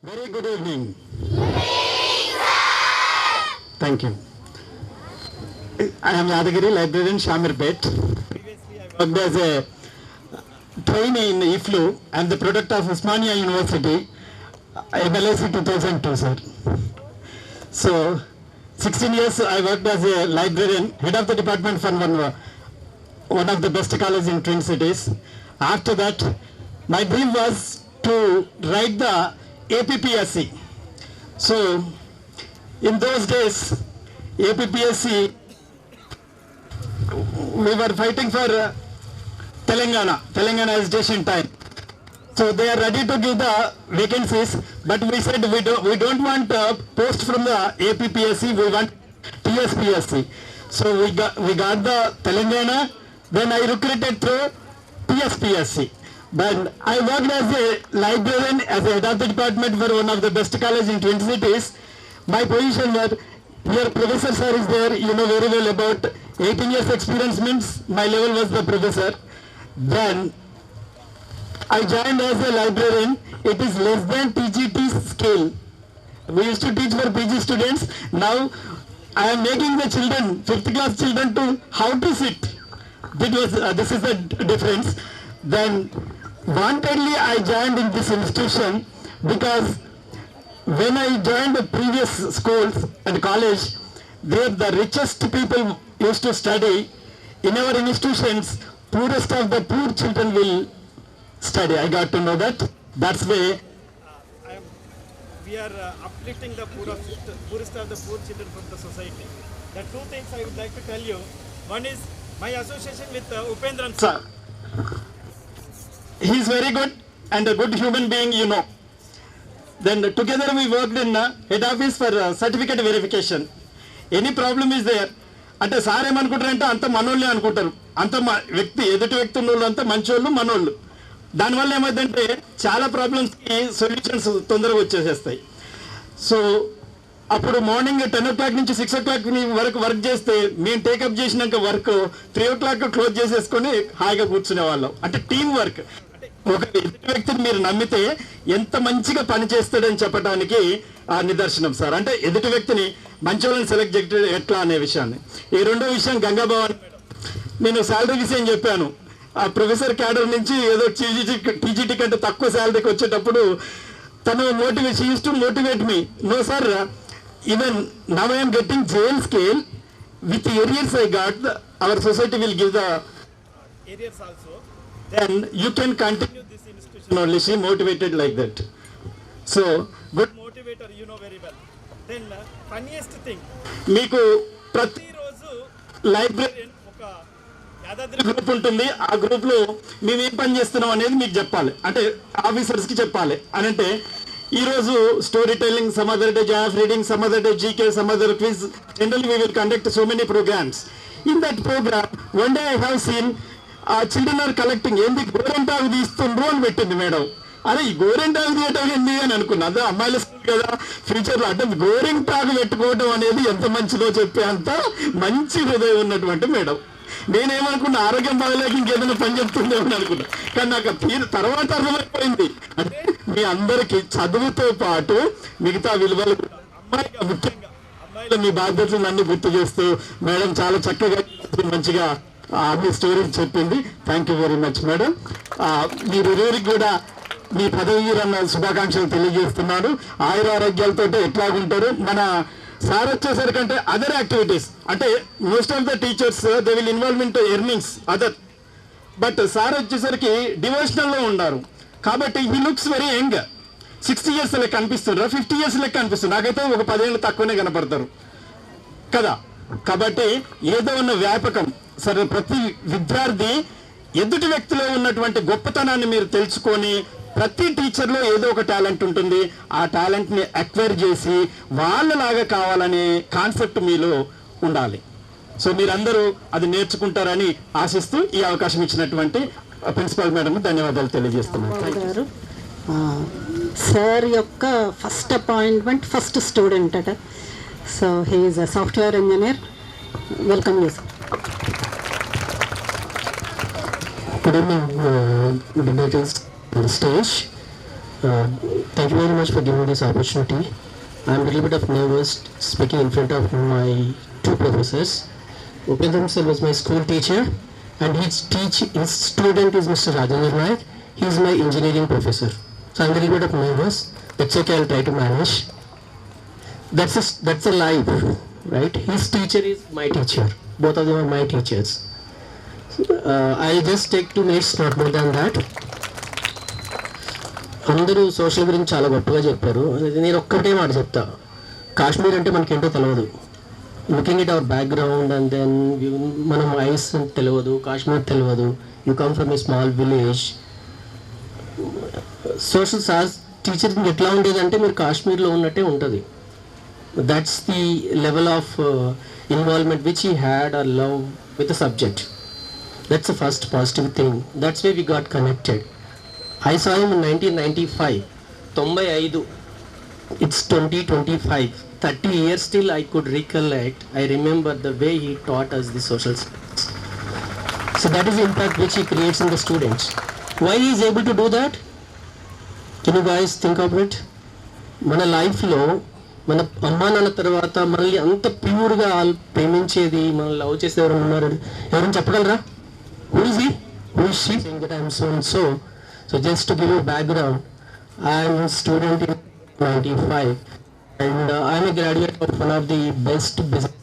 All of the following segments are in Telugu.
Very good evening. Thank you. I am Yadagiri, librarian, Shamirpet. Previously, I worked as a trainee in IFLU. I am the product of Osmania University, MLSC 2002, sir. So, 16 years I worked as a librarian, head of the department for one of the best colleges in Twin Cities. After that, my dream was to write the APPSC. So, in those days, APPSC, we were fighting for Telangana agitation time. So they are ready to give the vacancies, but we said we don't want a post from the APPSC, we want TSPSC. So we got the Telangana, then I recruited through TSPSC. But I worked as a librarian, as a head of the department for one of the best colleges in Twin Cities. My position was, here professor sir is there, you know very well about 18 years experience means my level was the professor. Then I joined as a librarian. It is less than TGT scale. We used to teach for PG students. Now I am making the children, 5th class children, to how to sit. This is the difference. Then wantedly I joined in this institution because when I joined the previous schools and college, there the richest people used to study. In our institutions, poorest of the poor children will study. I got to know that. That's why we are uplifting the poorest of the poor children from the society. The two things I would like to tell you. One is my association with Upendran sir. He is very good and a good human being, you know. Then together we worked in head office for certificate verification. Any problem is there. అంటే సార్ ఏమనుకుంటారంటే అంత మనోళ్ళే అనుకుంటారు, అంత వ్యక్తి ఎదుటి వ్యక్తి ఉన్నోళ్ళు అంతా మంచోళ్ళు మనోళ్ళు. దానివల్ల ఏమైందంటే చాలా ప్రాబ్లమ్స్కి సొల్యూషన్స్ తొందరగా వచ్చేసేస్తాయి. సో అప్పుడు మార్నింగ్ 10 o'clock నుంచి 6 o'clock వరకు వర్క్ చేస్తే మేము టేకప్ చేసినాక వర్క్ 3 o'clock క్లోజ్ చేసేసుకొని హాయిగా కూర్చునే వాళ్ళం. అంటే టీం వర్క్. ఒక ఎదుటి వ్యక్తిని మీరు నమ్మితే ఎంత మంచిగా పని చేస్తాడని చెప్పడానికి నిదర్శనం సార్. అంటే ఎదుటి వ్యక్తిని మంచోళ్ళని సెలెక్ట్ చేయడం ఎట్లా అనే విషయాన్ని. ఈ రెండో విషయం గంగాభవన్, నేను శాలరీ విషయం చెప్పాను. ఆ ప్రొఫెసర్ క్యాడర్ నుంచి ఏదో టీజీటీ కంటే తక్కువ శాలరీకి వచ్చేటప్పుడు తను use to motivate me. No sir, even now I'm getting JL scale with arrears I got, our society will give the areas also. then you can continue this institution only. She motivated like that. So good Motivator, you know very well. Then funniest thing, మీకు ప్రతి రోజు లైబ్రరీ ఒక యాదాద్రి గ్రూప్ ఉంటుంది. ఆ గ్రూప్ లో మేము ఏం పని చేస్తున్నాం అనేది మీకు చెప్పాలి, అంటే ఆఫీసర్స్ కి చెప్పాలి. అని అంటే ఈ రోజు story telling, some other day job reading, some other day GK, some other quiz. Generally we will conduct so many programs. In that program one day I have seen children are collecting. ఏంది గోరెంటాకు తీస్తుండ్రు అని పెట్టింది మేడం. అదే ఈ గోరెంటాకు తీయటం ఏంది అని అనుకున్నా. అదే అమ్మాయిల స్కూల్ కదా ఫ్యూచర్లో. అంటే గోరెంటాకు పెట్టుకోవడం అనేది ఎంత మంచిదో చెప్పే అంత మంచి హృదయం ఉన్నటువంటి మేడం. నేనేమనుకున్నా ఆరోగ్యం బాగలేక ఇంకేదైనా పని చెప్తుందేమని అనుకున్నా, కానీ నాకు తర్వాత అర్థమైపోయింది. అంటే మీ అందరికీ చదువుతో పాటు మిగతా విలువలు, అమ్మాయిగా ముఖ్యంగా అమ్మాయిలు మీ బాధ్యతలు నన్ను గుర్తు చేస్తూ మేడం చాలా చక్కగా మంచిగా మీ స్టోరీ చెప్పింది. Thank you very much madam. మీరిరువురికి కూడా మీ పదవి విరమణ శుభాకాంక్షలు తెలియజేస్తున్నాను. ఆయురారోగ్యాలతో ఎట్లాగుంటారు. మన సార్ వచ్చేసరికంటే అదర్ యాక్టివిటీస్, అంటే most of the teachers they will involvement earnings other, but sir వచ్చేసరికి డివోషనల్లో ఉన్నారు. కాబట్టి he looks very young. 60 years లెక్క కనిపిస్తున్నారు, 50 years లెక్క కనిపిస్తున్నారు. నాకైతే ఒక 10 ఏళ్ళు తక్కువనే కనపడతారు కదా. కాబట్టి ఏదో ఉన్న వ్యాపకం సరే. ప్రతి విద్యార్థి ఎదుటి వ్యక్తిలో ఉన్నటువంటి గొప్పతనాన్ని మీరు తెలుసుకొని, ప్రతి టీచర్లో ఏదో ఒక టాలెంట్ ఉంటుంది. ఆ టాలెంట్ని అక్వైర్ చేసి వాళ్ళలాగా కావాలనే కాన్సెప్ట్ మీలో ఉండాలి. సో మీరందరూ అది నేర్చుకుంటారని ఆశిస్తూ ఈ అవకాశం ఇచ్చినటువంటి ప్రిన్సిపల్ మేడం ధన్యవాదాలు తెలియజేస్తున్నాను. సార్ యొక్క ఫస్ట్ అపాయింట్మెంట్ ఫస్ట్ స్టూడెంట్ అట. So he is a software engineer. Welcome you sir. Good evening, dignitaries on the stage. Uh, Thank you very much for giving me this opportunity. I'm a little bit of nervous speaking in front of my two professors. Upendram sir was my school teacher, and his student is Mr. Rajendra Naik. He is my engineering professor. So I'm a little bit of nervous. That's okay, I'll try to manage. That's a life, right? His teacher is my teacher. Both of them are my teachers. I'll just take 2 minutes, not more than that. అందరూ సోషల్ గురించి చాలా గొప్పగా చెప్పారు. నేను ఒక్కటే మాట చెప్తా, కాశ్మీర్ అంటే మనకేంటో తెలియదు. Looking it our background and then మనం ఐస్ తెలియదు, కాశ్మీర్ తెలియదు. You come from a small village. Social science teaching ఎట్లా ఉండేదంటే మీరు కాశ్మీర్లో ఉన్నట్టే ఉంటుంది. That's the level of involvement which he had or love with the subject. That's the first positive thing. That's way we got connected. I saw him in 1995. 95. It's 2025. 30 years still I could recollect. I remember the way he taught us the social science. So that is the impact which he creates in the students. Why he is able to do that? Can you guys think of it? మన లైఫ్లో మన అమ్మా నాన్న తర్వాత మనల్ని అంత ప్యూర్గా ప్రేమించేది, మనల్ని లవ్ చేసేది ఎవరైనా ఉన్నారు? ఎవరైనా చెప్పగలరా? Who is he? Who is she? Saying that I am so and so. So just to give you background, I am a student in 95 and I am a graduate of one of the best business,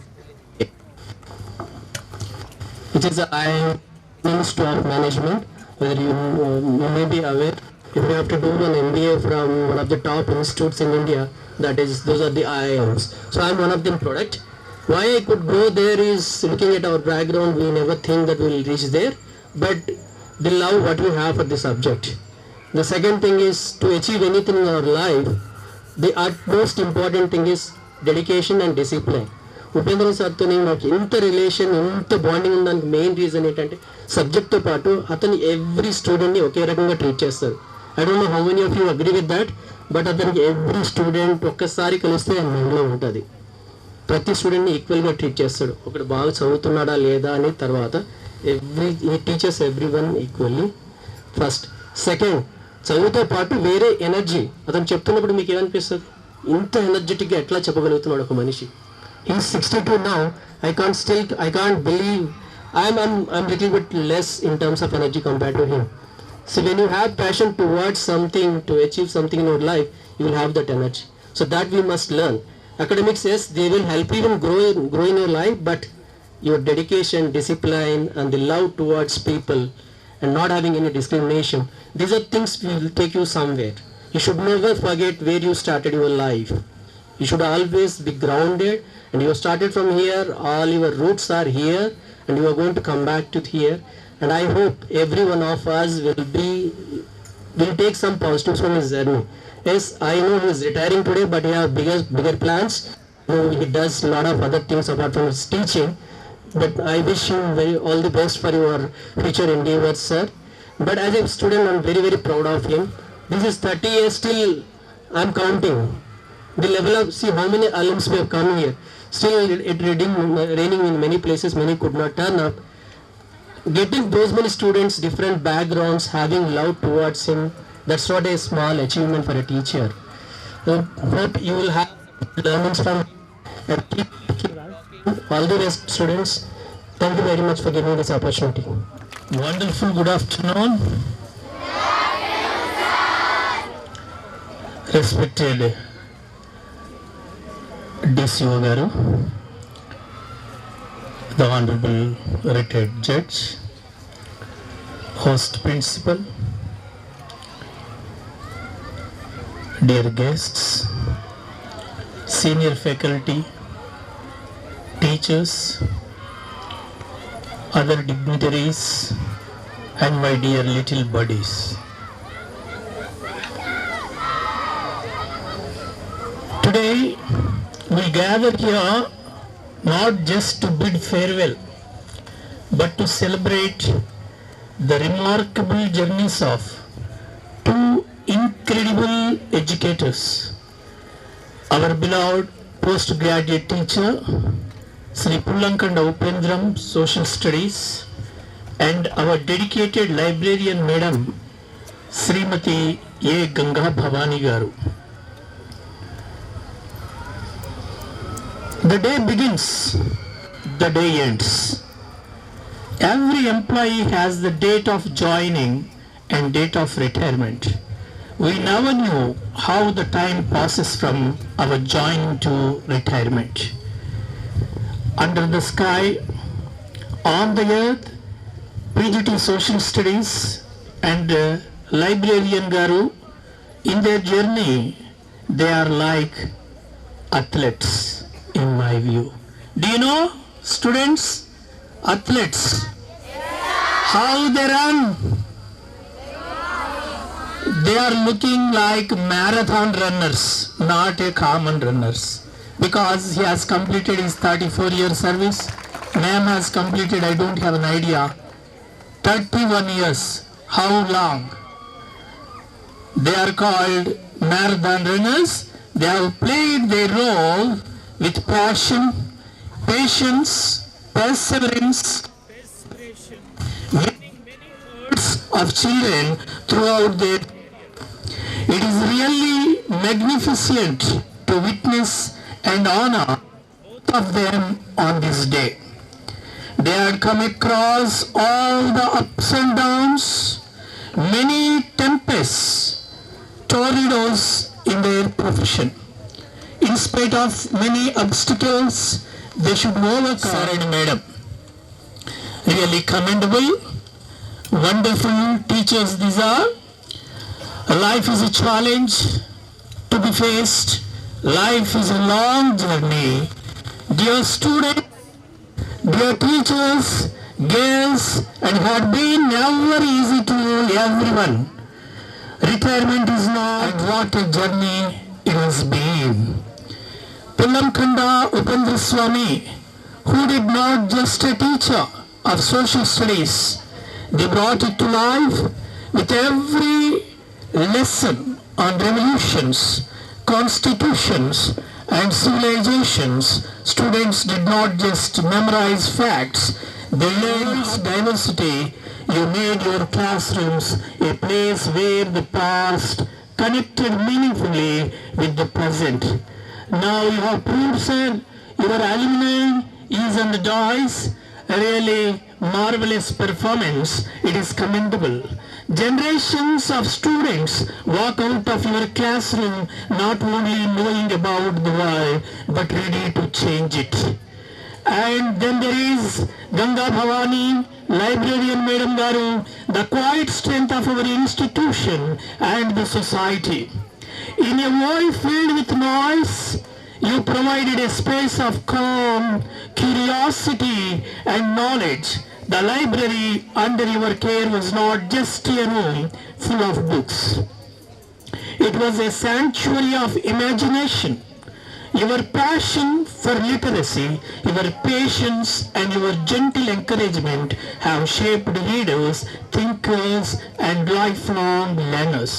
which is IIM Institute of Management. Whether you may be aware, if you have to do an MBA from one of the top institutes in India, those are the IIMs. So I am one of them product. Why I could go there is, looking at our background, we never think that we will reach there, but they love what we have for the subject. The second thing is, to achieve anything in our life, the utmost important thing is dedication and discipline. Upendra సార్తో నాకు ఇంత రిలేషన్, ఇంత బాండింగ్ ఉండడానికి మెయిన్ రీజన్ ఏంటంటే సబ్జెక్ట్తో పాటు అతను ఎవ్రీ స్టూడెంట్ని ఒకే రకంగా ట్రీట్ చేస్తారు. I don't know how many of you agree with that, but అతనికి ఎవ్రీ స్టూడెంట్ ఒక్కసారి కలిస్తే మైండ్లో ఉంటుంది. ప్రతి స్టూడెంట్ని ఈక్వల్గా ట్రీట్ చేస్తాడు. ఒకటి బాగా చదువుతున్నాడా లేదా అని తర్వాత he teaches everyone equally. First. Second, చదువుతో పాటు వేరే ఎనర్జీ. అతను చెప్తున్నప్పుడు మీకు ఏమనిపిస్తుంది? ఇంత ఎనర్జెటిక్గా ఎట్లా చెప్పగలుగుతున్నాడు ఒక మనిషి? He's 62 now. I can't believe I'm little bit less in terms of energy compared to him. So when you have passion towards something, to achieve something in your life, you will have that energy. So that we must learn. Academics, yes, they will help you grow in your life, but your dedication, discipline and the love towards people and not having any discrimination, these are things will take you somewhere. You should never forget where you started your life. You should always be grounded, and you started from here, all your roots are here and you are going to come back to here. And I hope every one of us will take some positives from his journey. Yes, I know he is retiring today, but he has bigger plans. He does a lot of other things apart from his teaching. But I wish you all the best for your future endeavors, sir. But as a student, I'm very, very proud of him. This is 30 years, still I'm counting. The level of, see how many alums we have come here. Still it raining in many places, many could not turn up. Getting those many students, different backgrounds, having love towards him, that's not a small achievement for a teacher. Hope you will have learnings from and keep all the best, students. Thank you very much for giving this opportunity. Wonderful. Good afternoon. Respected DCO garu, the Honorable Retired Judge, Host Principal, dear guests, senior faculty, teachers, other dignitaries, and my dear little buddies. Today we gather here not just to bid farewell, but to celebrate the remarkable journeys of two incredible educators, our beloved postgraduate teacher Sri Pullankanda Upendram, Social Studies, and our dedicated librarian madam శ్రీమతి ఏ గంగా భవానీ గారు. The day begins, the day ends. Every employee has the date of joining and date of retirement. We never knew how the time passes from our joining to retirement. Under the sky, on the earth, PGT Social Studies and Librarian Garu, in their journey, they are like athletes in my view. Do you know, students, athletes, how they run? They are looking like marathon runners, not a common runners. Because he has completed his 34-year service. Ma'am has completed, I don't have an idea, 31 years. How long? They are called marathon runners. They have played their role with passion, patience, perseverance, winning many hearts of children throughout their. It is really magnificent to witness and honor both of them on this day. They had come across all the ups and downs, many tempests, tornadoes in their profession. In spite of many obstacles, they should overcome. Sir and Madam, really commendable, wonderful teachers these are. Life is a challenge to be faced. Life is a long journey. Dear students, dear teachers, girls, and it had been never easy to everyone. Retirement is not, and what a journey it has been. Pillamkanda Upendra Swami, who did not just a teacher of social studies, they brought it to life with every lesson on revolutions, constitutions, and civilizations. Students did not just memorize facts, they learned diversity. You made your classrooms a place where the past connected meaningfully with the present. Now you have proved, sir, your alumni is on the dais. A really marvelous performance. It is commendable. Generations of students walk out of your classroom not only knowing about the world but ready to change it. And then there is Ganga Bhavani, Librarian Madam Garu, the quiet strength of our institution and the society. In a world filled with noise, you provided a space of calm, curiosity and knowledge. The library under your care was not just a room full of books. It was a sanctuary of imagination. Your passion for literacy, your patience and your gentle encouragement have shaped readers, thinkers and lifelong learners.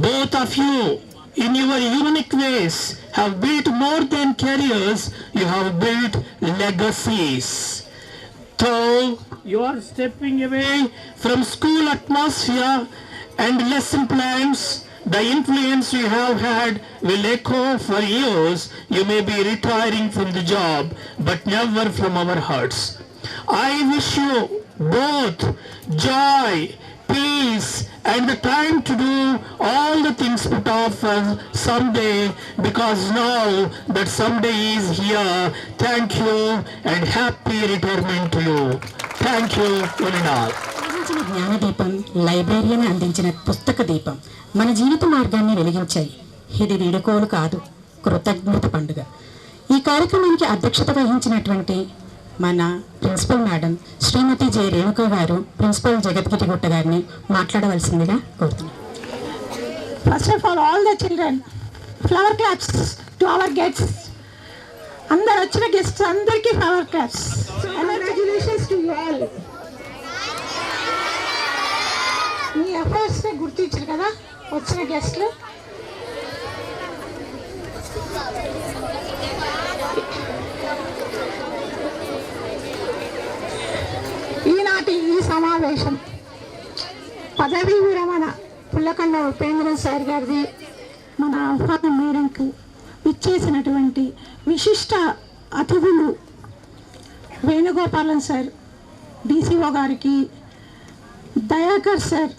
Both of you, in your unique ways, have built more than careers, you have built legacies. Though you are stepping away from school atmosphere and lesson plans, the influence you have had will echo for years. You may be retiring from the job, but never from our hearts. I wish you both joy, peace, and the time to do all the things put off for someday, because now that someday is here. Thank you and happy retirement to you. Thank you, one and all. అందించిన జ్ఞానదీపం, లైబ్రరీని అందించిన పుస్తక దీపం మన జీవిత మార్గాన్ని వెలిగించాయి. ఇది వీడుకోలు కాదు, కృతజ్ఞత పండుగ. ఈ కార్యక్రమానికి అధ్యక్షత వహించినటువంటి మన principal madam Shrimati J Renuka garu, principal Jagadgirigutta గారిని మాట్లాడవలసిందిగా కోరుతున్నాను. First of all the children, flower claps to our guests. అందరు వచ్చిన గెస్ట్స్ అందరికీ flower claps. Congratulations to you all. మీ ఎఫర్ట్స్ని గుర్తించారు కదా వచ్చిన గెస్ట్లు. ఈనాటి ఈ సమావేశం పదవీ విరమణ పుల్లకండ ఉపేంద్ర సార్ గారిది మన ఆహ్వానం మేరకు ఇచ్చేసినటువంటి విశిష్ట అతిథులు వేణుగోపాలన్ సార్ డిసిఓ గారికి, Dayakar sir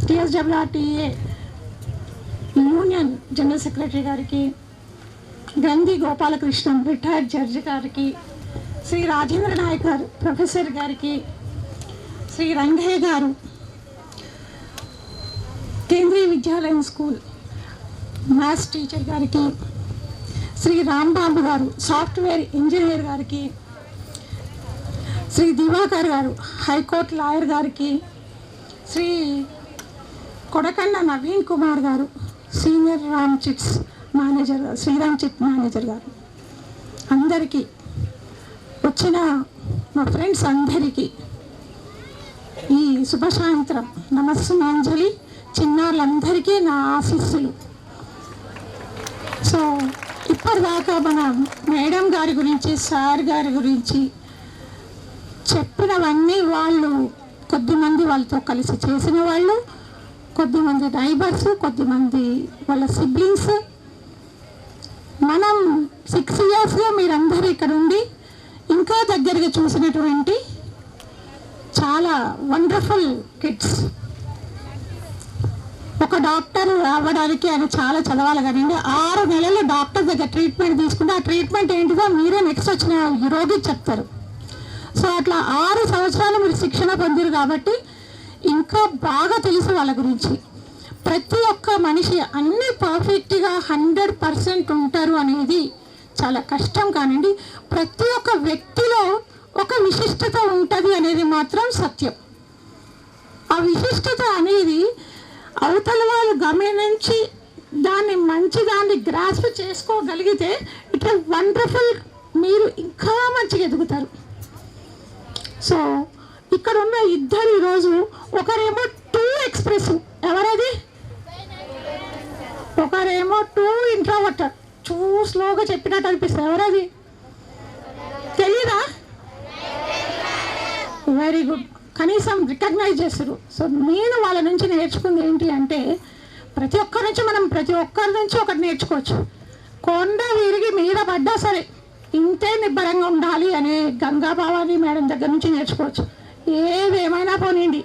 TSWRTA union general secretary గారికి, గంధి గోపాలకృష్ణన్ రిటైర్డ్ జడ్జి గారికి, శ్రీ రాజేంద్ర నాయక్ గారు ప్రొఫెసర్ గారికి, శ్రీ రంగయ్య గారు కేంద్రీయ విద్యాలయం స్కూల్ మ్యాథ్స్ టీచర్ గారికి, శ్రీ రాంబాబు గారు సాఫ్ట్వేర్ ఇంజనీర్ గారికి, శ్రీ దివాకర్ గారు హైకోర్టు లాయర్ గారికి, శ్రీ కొడకండ నవీన్ కుమార్ గారు సీనియర్ రామ్ చిట్స్ మేనేజర్ గారు, శ్రీరామ్ చిట్ మేనేజర్ గారు, అందరికీ వచ్చిన మా ఫ్రెండ్స్ అందరికీ ఈ శుభ సాయంత్రం నమస్సుమాంజలి, చిన్నారులందరికీ నా ఆశీస్సులు. సో ఇప్పటిదాకా మన మేడం గారి గురించి, సార్ గారి గురించి చెప్పినవన్నీ వాళ్ళు కొద్దిమంది వాళ్ళతో కలిసి చేసిన వాళ్ళు, కొద్దిమంది నైబర్స్, కొద్దిమంది వాళ్ళ సిబ్లింగ్స్. మనం 6 ఇయర్స్గా మీరందరూ ఇక్కడ ఉండి ఇంకా దగ్గరగా చూసినటువంటి చాలా వండర్ఫుల్ కిడ్స్. ఒక డాక్టర్ అవ్వడానికి ఆయన చాలా చదవాలి కానీ 6 నెలలు డాక్టర్ దగ్గర ట్రీట్మెంట్ తీసుకుంటే ఆ ట్రీట్మెంట్ ఏంటిదో మీరే నెక్స్ట్ వచ్చిన రోగి చెప్తారు. సో అట్లా 6 సంవత్సరాలు మీరు శిక్షణ పొందిరు కాబట్టి ఇంకా బాగా తెలుసు వాళ్ళ గురించి. ప్రతి ఒక్క మనిషి అన్నీ పర్ఫెక్ట్గా 100% ఉంటారు అనేది చాలా కష్టం కానివ్వండి. ప్రతి ఒక్క వ్యక్తిలో ఒక విశిష్టత ఉంటుంది అనేది మాత్రం సత్యం. ఆ విశిష్టత అనేది అవతల వాళ్ళు గమనించి దాన్ని మంచిదాన్ని గ్రాస్ప్ చేసుకోగలిగితే ఇట్లా వండర్ఫుల్ మీరు ఇంకా మంచిగా ఎదుగుతారు. సో ఇక్కడ ఉన్న ఇద్దరు ఈరోజు ఒకరేమో 2 ఎక్స్ప్రెసివ్, ఎవరది? ఒకరేమో 2 ఇంట్రోవర్ట్, స్లోగా చెప్పినట్టు అనిపిస్తుంది, ఎవరది? తెలీదా? వెరీ గుడ్, కనీసం రికగ్నైజ్ చేస్తారు. సో నేను వాళ్ళ నుంచి నేర్చుకుంది ఏంటి అంటే ప్రతి ఒక్కరి నుంచి ఒకటి నేర్చుకోవచ్చు. కొండ విరిగి మీద పడ్డా సరే ఇంతే నిబ్బరంగా ఉండాలి అనే గంగా భవాని మేడం దగ్గర నుంచి నేర్చుకోవచ్చు. ఏదేమైనా పోనీయండి,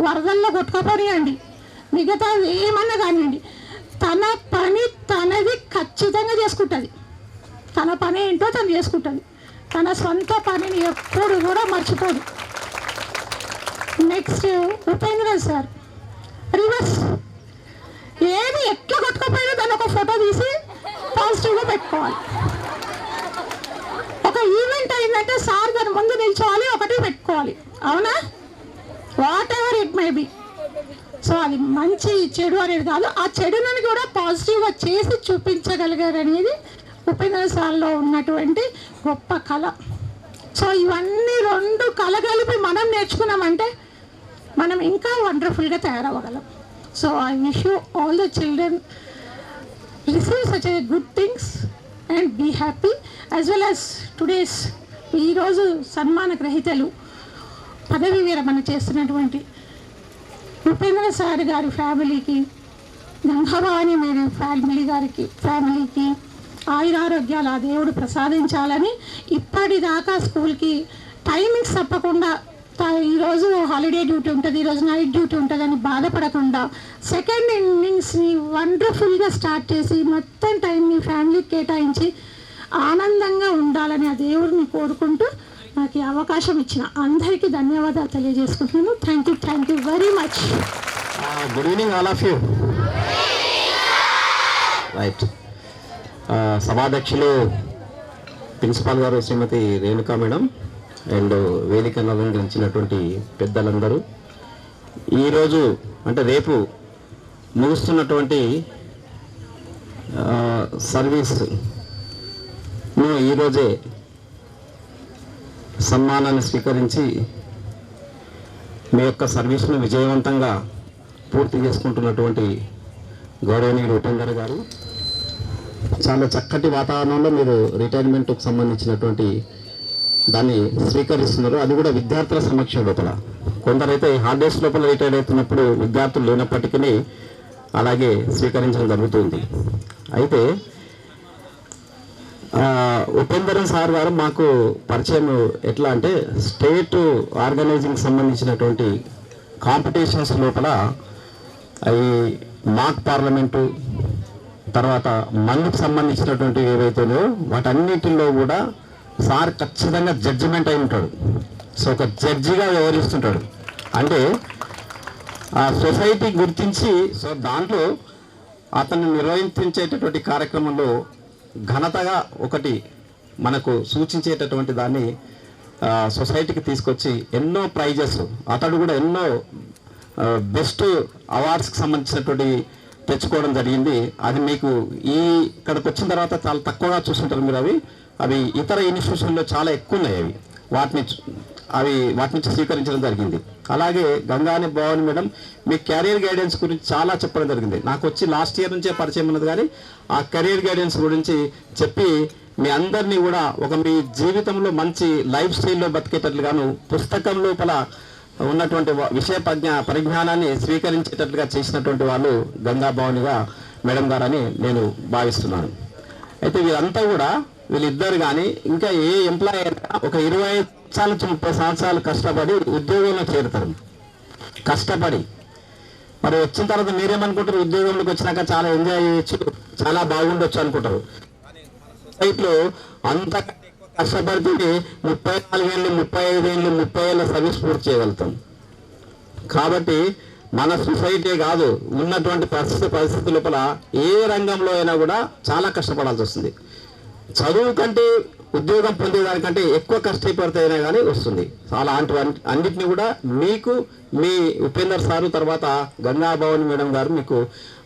వరదల్లో కొట్టుకోపోనియండి, మిగతా ఏమన్నా కానివ్వండి, తన పని తనది ఖచ్చితంగా చేసుకుంటుంది. తన పని ఏంటో తను చేసుకుంటుంది. తన సొంత పనిని ఎప్పుడు కూడా మర్చిపోదు. నెక్స్ట్ ఉపేంద్ర సార్ రివర్స్, ఏది ఎట్లా కొట్టుకోపోయినా దాన్ని ఒక ఫోటో తీసి పాజిటివ్గా పెట్టుకోవాలి. ఒక ఈవెంట్ అయిందంటే సార్ దాని ముందు నిల్చోవాలి, ఒకటి పెట్టుకోవాలి, అవునా? What ever it may be. So అది మంచి చెడు అనేది కాదు, ఆ చెడునని కూడా పాజిటివ్గా చేసి చూపించగలిగారు అనేది ఉపేంద్ర సార్లో ఉన్నటువంటి గొప్ప కళ. సో ఇవన్నీ 2 కలగలిపి మనం నేర్చుకున్నామంటే మనం ఇంకా వండర్ఫుల్గా తయారవ్వగలం. So I wish you all the children receive such a good things and be happy as well as today's ఈరోజు సన్మాన గ్రహీతలు పదవి విరమణ చేస్తున్నటువంటి ఉపేంద్ర సార్ గారి ఫ్యామిలీకి, గంగాభవాని మేడం ఫ్యామిలీకి ఆయురారోగ్యాలు ఆ దేవుడు ప్రసాదించాలని, ఇప్పటిదాకా స్కూల్కి టైమింగ్స్ తప్పకుండా ఈరోజు హాలిడే డ్యూటీ ఉంటుంది, ఈరోజు నైట్ డ్యూటీ ఉంటుందని బాధపడకుండా సెకండ్ ఇన్నింగ్స్ని వండర్ఫుల్గా స్టార్ట్ చేసి మొత్తం టైంని ఫ్యామిలీకి కేటాయించి ఆనందంగా ఉండాలని ఆ దేవుడిని కోరుకుంటూ నాకు ఈ అవకాశం ఇచ్చిన అందరికీ ధన్యవాదాలు తెలియజేసుకుంటున్నాను. Thank you very much. Good evening all of you. Right, సభాధ్యక్షులు ప్రిన్సిపాల్ గారు శ్రీమతి రేణుకా మేడం అండ్ వేదికను అలంకరించినటువంటి పెద్దలందరూ, ఈరోజు అంటే రేపు ముగుస్తున్నటువంటి సర్వీస్ను ఈరోజే సన్మానాన్ని స్వీకరించి మీ యొక్క సర్వీస్ను విజయవంతంగా పూర్తి చేసుకుంటున్నటువంటి గౌరవనీయుడు ఉపేందర్ గారు, చాలా చక్కటి వాతావరణంలో మీరు రిటైర్మెంట్కు సంబంధించినటువంటి దాన్ని స్వీకరిస్తున్నారు. అది కూడా విద్యార్థుల సమక్షం లోపల. కొందరైతే హాలిడేస్ లోపల రిటైర్ అవుతున్నప్పుడు విద్యార్థులు లేనప్పటికీ అలాగే స్వీకరించడం జరుగుతుంది. అయితే ఉపేందర్ సార్ గారు మాకు పరిచయం ఎట్లా అంటే స్టేట్ ఆర్గనైజింగ్ సంబంధించినటువంటి కాంపిటీషన్స్ లోపల అవి మాక్ పార్లమెంటు తర్వాత మందుకు సంబంధించినటువంటి ఏవైతేనో వాటన్నిటిలో కూడా సార్ ఖచ్చితంగా జడ్జిమెంట్ అయి ఉంటాడు. సో ఒక జడ్జిగా వ్యవహరిస్తుంటాడు. అంటే ఆ సొసైటీ గుర్తించి సో దాంట్లో అతను నిర్వహించేటటువంటి కార్యక్రమంలో ఘనతగా ఒకటి మనకు సూచించేటటువంటి దాన్ని సొసైటీకి తీసుకొచ్చి ఎన్నో ప్రైజెస్ అతడు కూడా ఎన్నో బెస్ట్ అవార్డ్స్కి సంబంధించినటువంటి తెచ్చుకోవడం జరిగింది. అది మీకు ఇక్కడికి వచ్చిన తర్వాత చాలా తక్కువగా చూస్తుంటారు మీరు. అవి ఇతర ఇన్స్టిట్యూషన్లో చాలా ఎక్కువ ఉన్నాయి. వాటి నుంచి స్వీకరించడం జరిగింది. అలాగే గంగాని భవాని మేడం మీ కెరీర్ గైడెన్స్ గురించి చాలా చెప్పడం జరిగింది. నాకు వచ్చి లాస్ట్ ఇయర్ నుంచే పరిచయం ఉన్నది, కానీ ఆ కెరీర్ గైడెన్స్ గురించి చెప్పి మీ అందరినీ కూడా మీ జీవితంలో మంచి లైఫ్ స్టైల్లో బతికేటట్లుగాను పుస్తకం లోపల ఉన్నటువంటి విషయ పరిజ్ఞానాన్ని స్వీకరించేటట్లుగా చేసినటువంటి వాళ్ళు గంగా భవానిగా మేడం గారని నేను భావిస్తున్నాను. అయితే వీళ్ళంతా కూడా వీళ్ళిద్దరు కానీ ఇంకా ఏ ఎంప్లాయీ అయినా ఒక 25 సంవత్సరాల నుంచి 30 సంవత్సరాలు కష్టపడి ఉద్యోగంలో చేరుతారు. కష్టపడి మరి వచ్చిన తర్వాత మీరేమనుకుంటారు, ఉద్యోగంలోకి వచ్చినాక చాలా ఎంజాయ్ చేయొచ్చు, చాలా బాగుండొచ్చు అనుకుంటారు. సొసైటీలో అంత కష్టపడితే 34 ఏళ్ళు 35 ఏళ్ళు 30 ఏళ్ళ సర్వీస్ పూర్తి చేయగలుగుతాం. కాబట్టి మన సొసైటీ కాదు, ఉన్నటువంటి పరిస్థితి లోపల ఏ రంగంలో అయినా కూడా చాలా కష్టపడాల్సి వస్తుంది. చదువు కంటే ఉద్యోగం పొందేదానికంటే ఎక్కువ కష్టపడితేనే కానీ వస్తుంది. చాలా అన్నింటినీ కూడా మీకు మీ ఉపేందర్ సారు తర్వాత గంగా భవాని మేడం గారు మీకు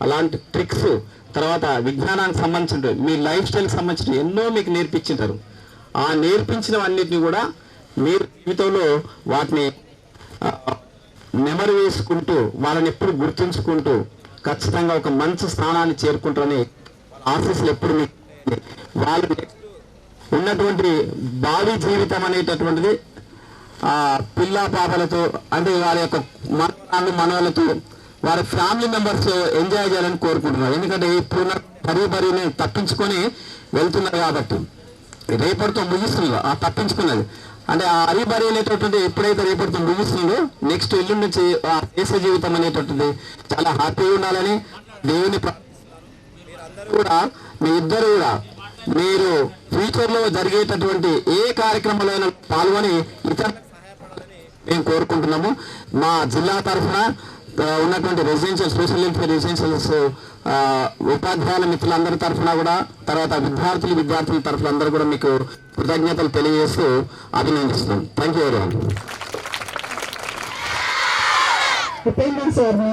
అలాంటి ట్రిక్స్ తర్వాత విజ్ఞానానికి సంబంధించిన మీ లైఫ్ స్టైల్కి సంబంధించిన ఎన్నో మీకు నేర్పించారు. ఆ నేర్పించినవన్నిటిని కూడా మీరు జీవితంలో వాటిని నెమరు వేసుకుంటూ వాళ్ళని ఎప్పుడు గుర్తుంచుకుంటూ ఖచ్చితంగా ఒక మంచి స్థానాన్ని చేరుకుంటారని ఆశీస్సులు ఎప్పుడు మీకు వాళ్ళు ఉన్నటువంటి భావి జీవితం అనేటటువంటిది పిల్ల పాపలతో అంటే వారి యొక్క మనవలతో వారి ఫ్యామిలీ మెంబర్స్ ఎంజాయ్ చేయాలని కోరుకుంటున్నారు. ఎందుకంటే ఇప్పుడున్న పరిని తప్పించుకొని వెళ్తున్నారు కాబట్టి రేపటితో ముగిస్తున్నారు. ఆ తప్పించుకున్నది అంటే ఆ హరిబరి అనేటటువంటి ఎప్పుడైతే రేపటితో ముగిస్తుందో నెక్స్ట్ ఎల్లుండి నుంచి ఆ దేశ జీవితం అనేటటువంటి చాలా హ్యాపీగా ఉండాలని దేవుని కూడా మీ ఇద్దరు కూడా మీరు ఫ్యూచర్లో జరిగేటటువంటి ఏ కార్యక్రమాలైనా పాల్గొని ఇతర మేము కోరుకుంటున్నాము. మా జిల్లా తరఫున ఉన్నటువంటి రెసిడెన్షియల్ సోషల్ వెల్ఫేర్ రెసిడెన్షియల్స్ ఉపాధ్యాయుల మిత్రులందరి తరఫున కూడా తర్వాత విద్యార్థుల తరఫున అందరూ కూడా మీకు కృతజ్ఞతలు తెలియజేస్తూ అభినందిస్తున్నాం. Thank you very much. Upender సార్ని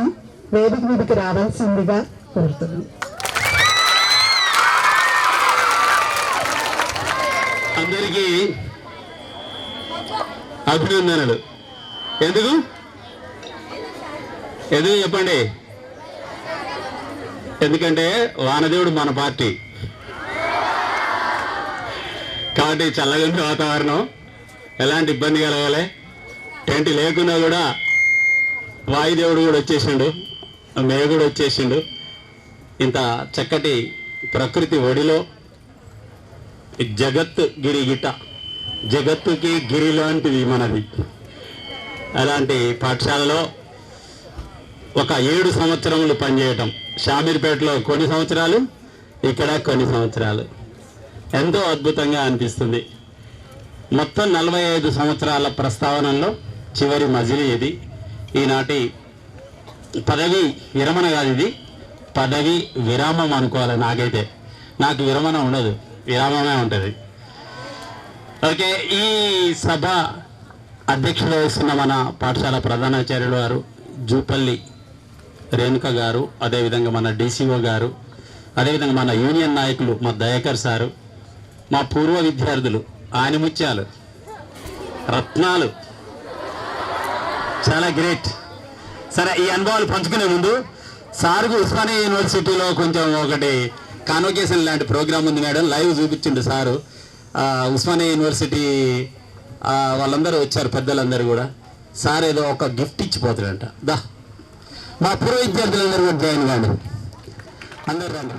వేదిక మీదకి రావాల్సిందిగా కోరుతున్నాం. అందరికీ అభినందనలు. ఎందుకు చెప్పండి. ఎందుకంటే వానదేవుడు మన పార్టీ కాబట్టి చల్లగా వాతావరణం, ఎలాంటి ఇబ్బంది కలగాలి, టెంట్ లేకున్నా కూడా వాయుదేవుడు కూడా వచ్చేసిండు, మేఘుడు వచ్చేసిండు. ఇంత చక్కటి ప్రకృతి ఒడిలో జగత్ గిరి గిట జగత్తుకి గిరి లాంటిది మనది. అలాంటి పాఠశాలలో ఒక 7 సంవత్సరములు పనిచేయటం, షామీర్పేటలో కొన్ని సంవత్సరాలు, ఇక్కడ కొన్ని సంవత్సరాలు, ఎంతో అద్భుతంగా అనిపిస్తుంది. మొత్తం 45 సంవత్సరాల ప్రస్తావనలో చివరి మజిలీ ఇది. ఈనాటి పదవి విరమణ కాదు, ఇది పదవి విరామం అనుకోవాలి. నాకు విరమణ ఉండదు, విరామమే ఉంటుంది. ఓకే, ఈ సభ అధ్యక్షత వహిస్తున్న మన పాఠశాల ప్రధానాచార్యులు గారు జూపల్లి రేణుక గారు, అదేవిధంగా మన DCO గారు, అదేవిధంగా మన యూనియన్ నాయకులు మా దయాకర్ సారు, మా పూర్వ విద్యార్థులు ఆనిముత్యాలు రత్నాలు, చాలా గ్రేట్. సరే, ఈ అనుభవాలు పంచుకునే ముందు సార్కు ఉస్మానియా యూనివర్సిటీలో కొంచెం ఒకటి కాన్వకేషన్ లాంటి ప్రోగ్రామ్ ఉంది మేడం, లైవ్ చూపించిండు సారు. ఉస్మానియా యూనివర్సిటీ వాళ్ళందరూ వచ్చారు, పెద్దలందరూ కూడా. సార్ ఏదో ఒక గిఫ్ట్ ఇచ్చిపోతాడంట. దా మా పూర్వ విద్యార్థులందరూ కూడా జాయిన్ కాండి, అందరు రండి.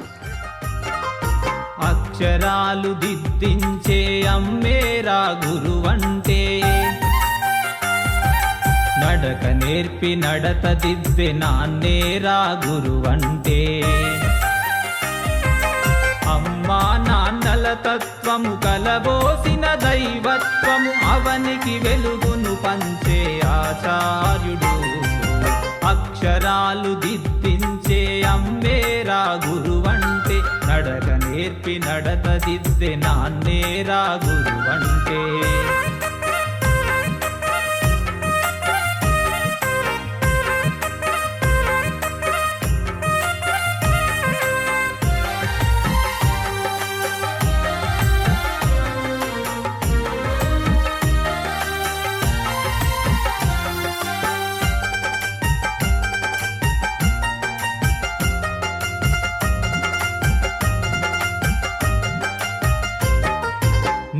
అక్షరాలు దిద్దించే అమ్మేరా గురువంటే, నడక నేర్పి నడత దిద్దే నాన్నేరా గురువంటే. అమ్మా నాన్నల తత్వము కలబోసిన దైవత్వము, అవనికి వెలుగును పంచే ఆచార్యుడు. అక్షరాలు దిద్దించే అమ్మేరా గురువంటే, నడక నేర్పి నడత దిద్దే నాన్నేరా గురువంటే.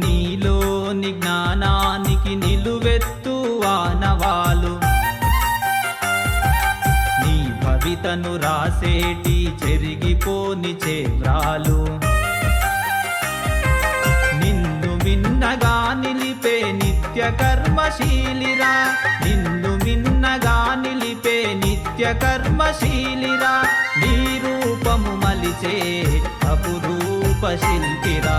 నీలోని జ్ఞానానికి నిలువెత్తు ఆనవాలు, నీ భవితను రాసేటి చెరిగిపోని చేవ్రాలు. నిన్ను మిన్నగా నిలిపే నిత్య కర్మశీలిరా, నిన్ను మిన్నగా నిలిపే నిత్య కర్మశీలిరా. నీ రూపము మలిచే అపురూప శిల్పిరా.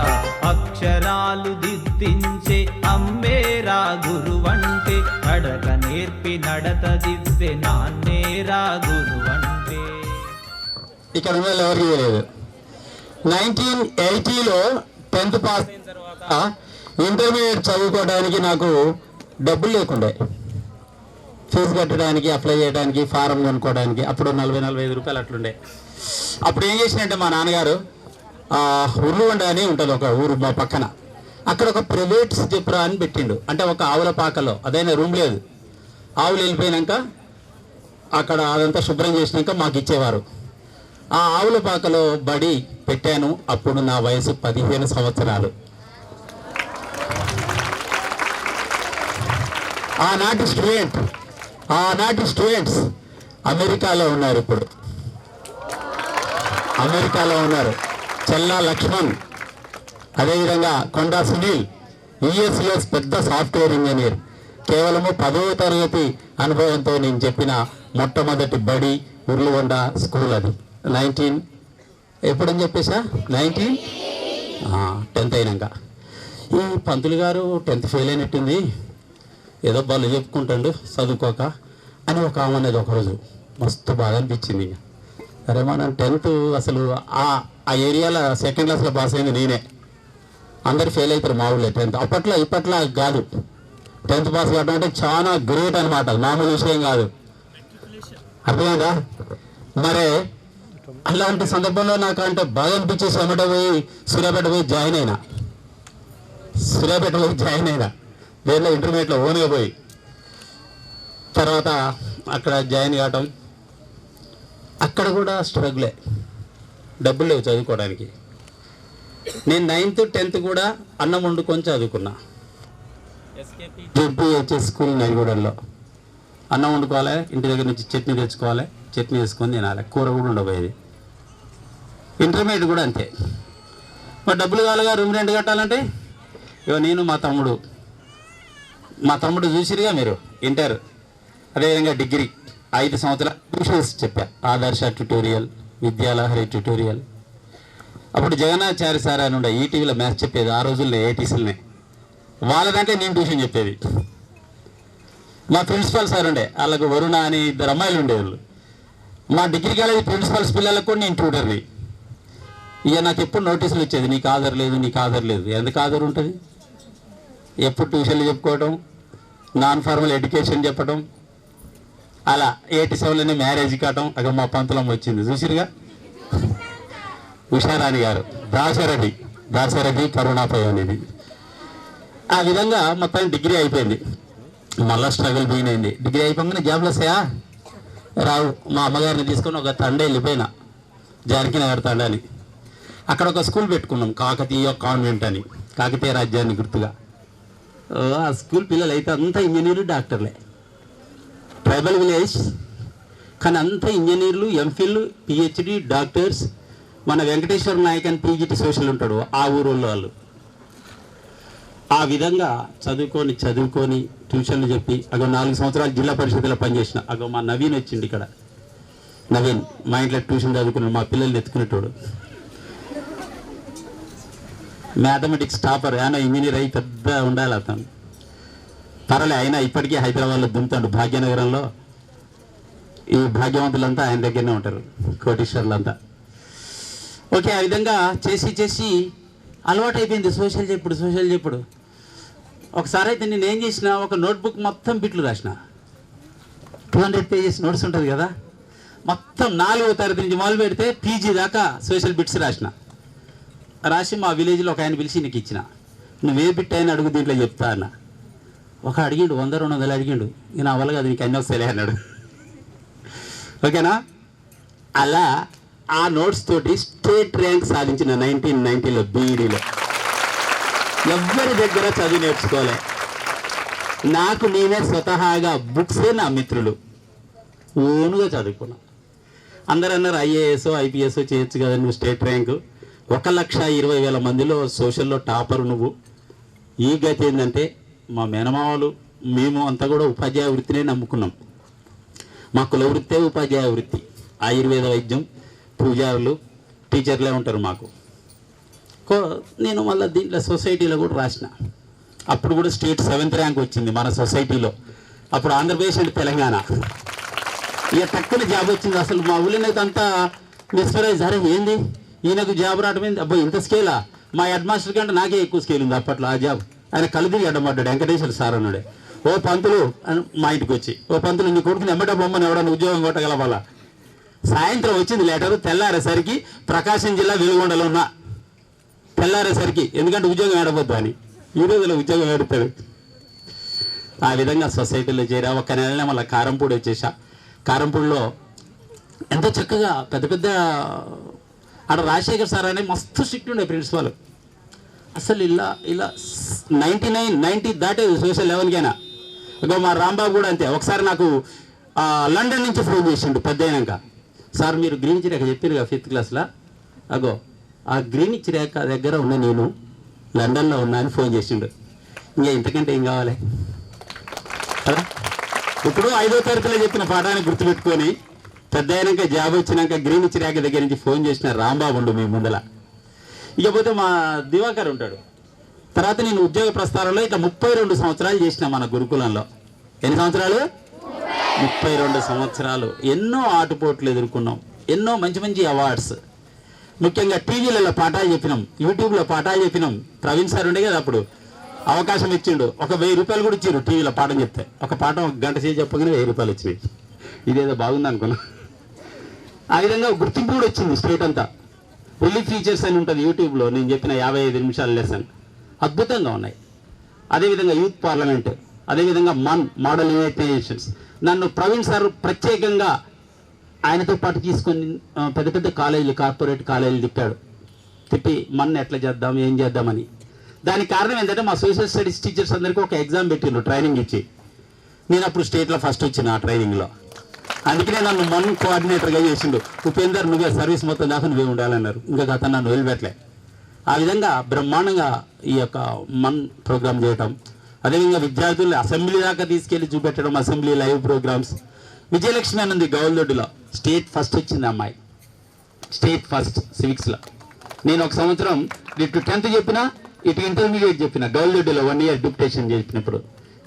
అక్షరాలు దిద్దించే అమ్మేరా గురువంటే, నడక నేర్పి నడత దిద్దే నాన్నేరా గురువంటే. ఇక్కడ ఉన్న ఎవరికి లేదు. 1980లో 10th పాస్ అయిన తర్వాత ఇంటర్మీడియట్ చదువుకోవడానికి నాకు డబ్బులు లేకుండే, ఫీజు కట్టడానికి, అప్లై చేయడానికి, ఫారం కొనుక్కోవడానికి. అప్పుడు 40-45 రూపాయలు అట్లుండే. అప్పుడు ఏం చేసినట్టే మా నాన్నగారు ఉర్లుగొండ అని ఉంటుంది ఒక ఊరు మా పక్కన, అక్కడ ఒక ప్రైవేట్ జిప్రా అని పెట్టిండు. అంటే ఒక ఆవుల పాకలో, అదైనా రూమ్ లేదు. ఆవులు వెళ్ళిపోయినాక అక్కడ అదంతా శుభ్రం చేసినాక మాకు ఇచ్చేవారు. ఆ ఆవుల పాకలో బడి పెట్టాను. అప్పుడు నా వయసు 15 సంవత్సరాలు. ఆనాటి స్టూడెంట్స్ అమెరికాలో ఉన్నారు. ఇప్పుడు అమెరికాలో ఉన్నారు. చెల్లా లక్ష్మణ్, అదేవిధంగా కొండా సునీల్, యుఎస్యుఎస్ పెద్ద సాఫ్ట్వేర్ ఇంజనీర్. కేవలము 10వ తరగతి అనుభవంతో నేను చెప్పిన మొట్టమొదటి బడి ఉర్లుగొండ స్కూల్. అది 19 ఎప్పుడని చెప్పేసా 10th అయినాక. ఈ పంతులు గారు 10th ఫెయిల్ అయినట్టుంది, ఏదో బళ్ళు చెప్పుకుంటాడు చదువుకోక అని ఒక ఆమె అనేది ఒకరోజు మస్తు బాగా అనిపించింది. అరే మనం 10th అసలు ఆ ఏరియాలో 2nd క్లాస్లో పాస్ అయింది నేనే. అందరు ఫెయిల్ అవుతారు మా ఊళ్ళో 10th. అప్పట్లో ఇప్పట్లో కాదు. 10th పాస్ కావడం అంటే చాలా గ్రేట్ అనమాట, మామూలు విషయం కాదు. అర్థమైందా? మరే అలాంటి సందర్భంలో నాకు అంటే బాగా అనిపించేసి సూర్యాపేట పోయి జాయిన్ అయినా దేనిలో ఇంటర్మీడియట్లో ఓన్గా పోయి తర్వాత అక్కడ జాయిన్ కావటం. అక్కడ కూడా స్ట్రగులే, డబ్బులు లేవు చదువుకోవడానికి. నేను 9th 10th కూడా అన్నం వండుకొని చదువుకున్నా. జెడ్పీహెచ్ఎస్ స్కూల్ నడిగూడెంలో అన్నం వండుకోవాలి, ఇంటి దగ్గర నుంచి చట్నీ తెచ్చుకోవాలి, చట్నీ వేసుకొని తినాలి, కూర కూడా ఉండబోయేది. ఇంటర్మీడియట్ కూడా అంతే. మరి డబ్బులు కావాలిగా, రూమ్ రెంట్ కట్టాలంటే ఇగో నేను మా తమ్ముడు చూసిరుగా మీరు ఇంటర్, అదేవిధంగా డిగ్రీ 5 సంవత్సరాలు ట్యూషన్స్ చెప్పా. ఆదర్శ ట్యూటోరియల్, విద్యాలహరి ట్యూటోరియల్. అప్పుడు జగన్నాచార్య సార్ అని ఉండే ఈటీవీలో మ్యాథ్స్ చెప్పేది. ఆ రోజుల్లో 80sలోనే వాళ్ళ దాంట్లో నేను ట్యూషన్ చెప్పేది. మా ప్రిన్సిపాల్ సార్ ఉండే, వాళ్ళకు వరుణ అని 2 అమ్మాయిలు ఉండేవాళ్ళు. మా డిగ్రీ కాలేజీ ప్రిన్సిపల్స్ పిల్లలకు కూడా నేను ట్యూటర్ని. ఇక నాకు ఎప్పుడు నోటీసులు ఇచ్చేది, నీకు ఆధార్ లేదు, నీకు ఆధార్ లేదు. ఎందుకు ఆధార్ ఉంటుంది? ఎప్పుడు ట్యూషన్లు చెప్పుకోవడం, నాన్ ఫార్మల్ ఎడ్యుకేషన్ చెప్పడం. అలా 87లోనే మ్యారేజ్ కావటం. అక్కడ మా పంతులం వచ్చింది చూసిరుగా, ఉషారాణి గారు, దాశరథి కరుణాపయ అనేది. ఆ విధంగా మొత్తం డిగ్రీ అయిపోయింది. మళ్ళీ స్ట్రగుల్ బిగిన్. డిగ్రీ అయిపోగానే జాబ్లు వస్తాయా? రావు. మా అమ్మగారిని తీసుకొని ఒక తండే వెళ్ళిపోయినా, జానకి నగర్ తండని. అక్కడ ఒక స్కూల్ పెట్టుకున్నాం, కాకతీయ కాన్వెంట్ అని, కాకతీయ రాజ్యాన్ని గుర్తుగా. ఆ స్కూల్ పిల్లలు అయితే అంతా ఇంజనీర్లు డాక్టర్లే. ట్రైబల్ విలేజ్ కానీ అంతా ఇంజనీర్లు, ఎంఫిల్, పిహెచ్డి, డాక్టర్స్. మన వెంకటేశ్వర నాయక్ అని పీజీటీ సోషల్ ఉంటాడు, ఆ ఊరోళ్ళు వాళ్ళు. ఆ విధంగా చదువుకొని ట్యూషన్లు చెప్పి అగో 4 సంవత్సరాలు జిల్లా పరిషత్లో పనిచేసిన. అగో మా నవీన్ వచ్చింది ఇక్కడ. నవీన్ మా ఇంట్లో ట్యూషన్ చదువుకున్నాడు, మా పిల్లల్ని ఎత్తుకునేటోడు. మ్యాథమెటిక్స్ టాపర్, ఆయన ఇంజనీర్ అయి పెద్ద ఉండాలి అతను. పర్వాలే, అయినా ఇప్పటికీ హైదరాబాద్లో దుమ్ముతాడు. భాగ్యనగరంలో ఈ భాగ్యవంతులంతా ఆయన దగ్గరనే ఉంటారు, కోటీశ్వర్లంతా. ఓకే, ఆ విధంగా చేసి అలవాటు అయిపోయింది సోషల్ చెప్పుడు. ఒకసారి అయితే నేను ఏం చేసిన, ఒక నోట్బుక్ మొత్తం బిట్లు రాసిన. 200 పేజెస్ నోట్స్ ఉంటుంది కదా, మొత్తం 4వ తరగతి నుంచి మొదలు పెడితే పీజీ దాకా సోషల్ బిట్స్ రాసి మా విలేజ్లో ఒక ఆయన పిలిచి నీకు ఇచ్చిన. నువ్వే బిట్ అయినా అడుగు, దీంట్లో చెప్తా అన్న. ఒక అడిగిండు, 100-200 అడిగిండు. నా వల్ల కాదు, నీకు అన్నీ వస్తాయి అన్నాడు. ఓకేనా? అలా ఆ నోట్స్ తోటి స్టేట్ ర్యాంక్ సాధించిన 1990లో బీఈడీలో. ఎవ్వరి దగ్గర చదివి నేర్చుకోలే, నాకు నేనే స్వతహాగా బుక్సే నా మిత్రులు, ఓనుగా చదువుకున్నా. అందరూ అన్నారు ఐఏఎస్ ఐపీఎస్ చేయొచ్చు కదా నువ్వు, స్టేట్ ర్యాంకు. 1,20,000 మందిలో సోషల్లో టాపరు నువ్వు. ఈ గతి ఏంటంటే మా మేనమామలు మేము అంతా కూడా ఉపాధ్యాయ వృత్తినే నమ్ముకున్నాం. మా కుల వృత్తే ఉపాధ్యాయ వృత్తి. ఆయుర్వేద వైద్యం, పూజారులు, టీచర్లే ఉంటారు మాకు. నేను మళ్ళీ దీంట్లో సొసైటీలో కూడా రాసిన. అప్పుడు కూడా స్టేట్ 7th ర్యాంక్ వచ్చింది మన సొసైటీలో. అప్పుడు ఆంధ్రప్రదేశ్ అంటే తెలంగాణ. ఇక తక్కువ జాబ్ వచ్చింది. అసలు మా ఊళ్ళోనైతే అంతా మిస్మరైజ్, అరే ఏంది ఈయనకు జాబ్ రావటమైంది, అబ్బాయి ఇంత స్కేలా, మా హెడ్ మాస్టర్ కంటే నాకే ఎక్కువ స్కేల్ ఉంది అప్పట్లో ఆ జాబ్. ఆయన కలుదిరి అడ్డపడ్డాడు, వెంకటేశ్వర సార్ అన్నాడే. ఓ పంతులు అని మా ఇంటికి వచ్చి, ఓ పంతులు నీ కొడుకుని ఎమ్మట బొమ్మని ఎవడన్నా ఉద్యోగం కొట్టగలవాలా. సాయంత్రం వచ్చింది లెటరు. తెల్లారేసరికి ప్రకాశం జిల్లా వెలుగొండలో ఉన్నా. తెల్లారేసరికి, ఎందుకంటే ఉద్యోగం ఏడవద్దు అని. ఈ రోజులో ఉద్యోగం ఏడుతాడు. ఆ విధంగా సొసైటీలో చేరా. ఒక నెలనే మళ్ళీ కారంపూడి వచ్చేసా. కారంపూడిలో ఎంతో చక్కగా పెద్ద ఆడ రాజశేఖర్ సార్ అనే మస్తు స్ట్రిక్ట్ ఉండే ప్రిన్సిపాల్. అసలు ఇలా 90 దాటేది సోషల్ లెవెల్కైనా. ఇగో మా రాంబాబు కూడా అంతే. ఒకసారి నాకు లండన్ నుంచి ఫోన్ చేసిండు పెద్ద అయినాక. సార్ మీరు గ్రీనిచ్ రేఖ చెప్పారు కదా 5th క్లాస్లో, అగో ఆ గ్రీనిచ్ రేఖ దగ్గర ఉన్న నేను లండన్లో ఉన్నా అని ఫోన్ చేసిండు. ఇంకా ఇంతకంటే ఏం కావాలి కదా. ఇప్పుడు 5వ తరగతిలో చెప్పిన పాఠాన్ని గుర్తుపెట్టుకొని పెద్ద అయినాక జాబ్ వచ్చినాక గ్రీనిచ్ రేఖ దగ్గర నుంచి ఫోన్ చేసిన రాంబాబు ఉండు మీ ముందల. ఇకపోతే మా దివాకర్ ఉంటాడు. తర్వాత నేను ఉద్యోగ ప్రస్థానంలో ఇట్లా 32 సంవత్సరాలు చేసిన మన గురుకులంలో. ఎన్ని సంవత్సరాలు? 32 సంవత్సరాలు. ఎన్నో ఆటుపోట్లు ఎదుర్కొన్నాం, ఎన్నో మంచి అవార్డ్స్. ముఖ్యంగా టీవీలలో పాఠాలు చెప్పినాం, యూట్యూబ్లో పాఠాలు చెప్పినాం. ప్రవీణ్ సార్ ఉండే కదా అప్పుడు, అవకాశం ఇచ్చిండు. ఒక 1000 రూపాయలు కూడా ఇచ్చారు టీవీలో పాఠం చెప్తే. ఒక పాఠం 1 గంట సేపు చెప్పగానే 1000 రూపాయలు వచ్చినాయి. ఇదేదో బాగుంది అనుకున్నా. ఆ విధంగా గుర్తింపు కూడా వచ్చింది స్టేట్ అంతా. రిలీఫ్ ఫీచర్స్ అని ఉంటుంది యూట్యూబ్లో, నేను చెప్పిన 55 నిమిషాల లెసన్ అద్భుతంగా ఉన్నాయి. అదేవిధంగా యూత్ పార్లమెంట్, అదేవిధంగా మోడల్ యునైటెడ్ నేషన్స్. నన్ను ప్రవీణ్ సార్ ప్రత్యేకంగా ఆయనతో పాటు తీసుకొని పెద్ద కాలేజీలు, కార్పొరేట్ కాలేజీలు తిప్పి ఎట్లా చేద్దాం, ఏం చేద్దామని. దానికి కారణం ఏంటంటే మా సోషల్ స్టడీస్ టీచర్స్ అందరికీ ఒక ఎగ్జామ్ పెట్టిండ్రు, ట్రైనింగ్ ఇచ్చి. నేను అప్పుడు స్టేట్లో ఫస్ట్ వచ్చిన ఆ ట్రైనింగ్లో. అందుకనే నన్ను కోఆర్డినేటర్గా చేసిండు. ఉపేందర్ నువ్వే సర్వీస్ మొత్తం దాకా నువ్వే ఉండాలన్నారు. ఇంకా గత నన్ను వదిలిపెట్టలే. ఆ విధంగా బ్రహ్మాండంగా ఈ యొక్క ప్రోగ్రామ్ చేయటం, అదేవిధంగా విద్యార్థులు అసెంబ్లీ దాకా తీసుకెళ్లి చూపెట్టడం, అసెంబ్లీ లైవ్ ప్రోగ్రామ్స్. విజయలక్ష్మి అని ఉంది గౌల్దొడ్డిలో, స్టేట్ ఫస్ట్ వచ్చింది అమ్మాయి, స్టేట్ ఫస్ట్ సివిక్స్లో. నేను ఒక సంవత్సరం ఇటు 10th చెప్పినా, ఇటు ఇంటర్మీడియట్ చెప్పిన గౌల్దొడ్డిలో 1 year డిప్యుటేషన్ చెప్పినప్పుడు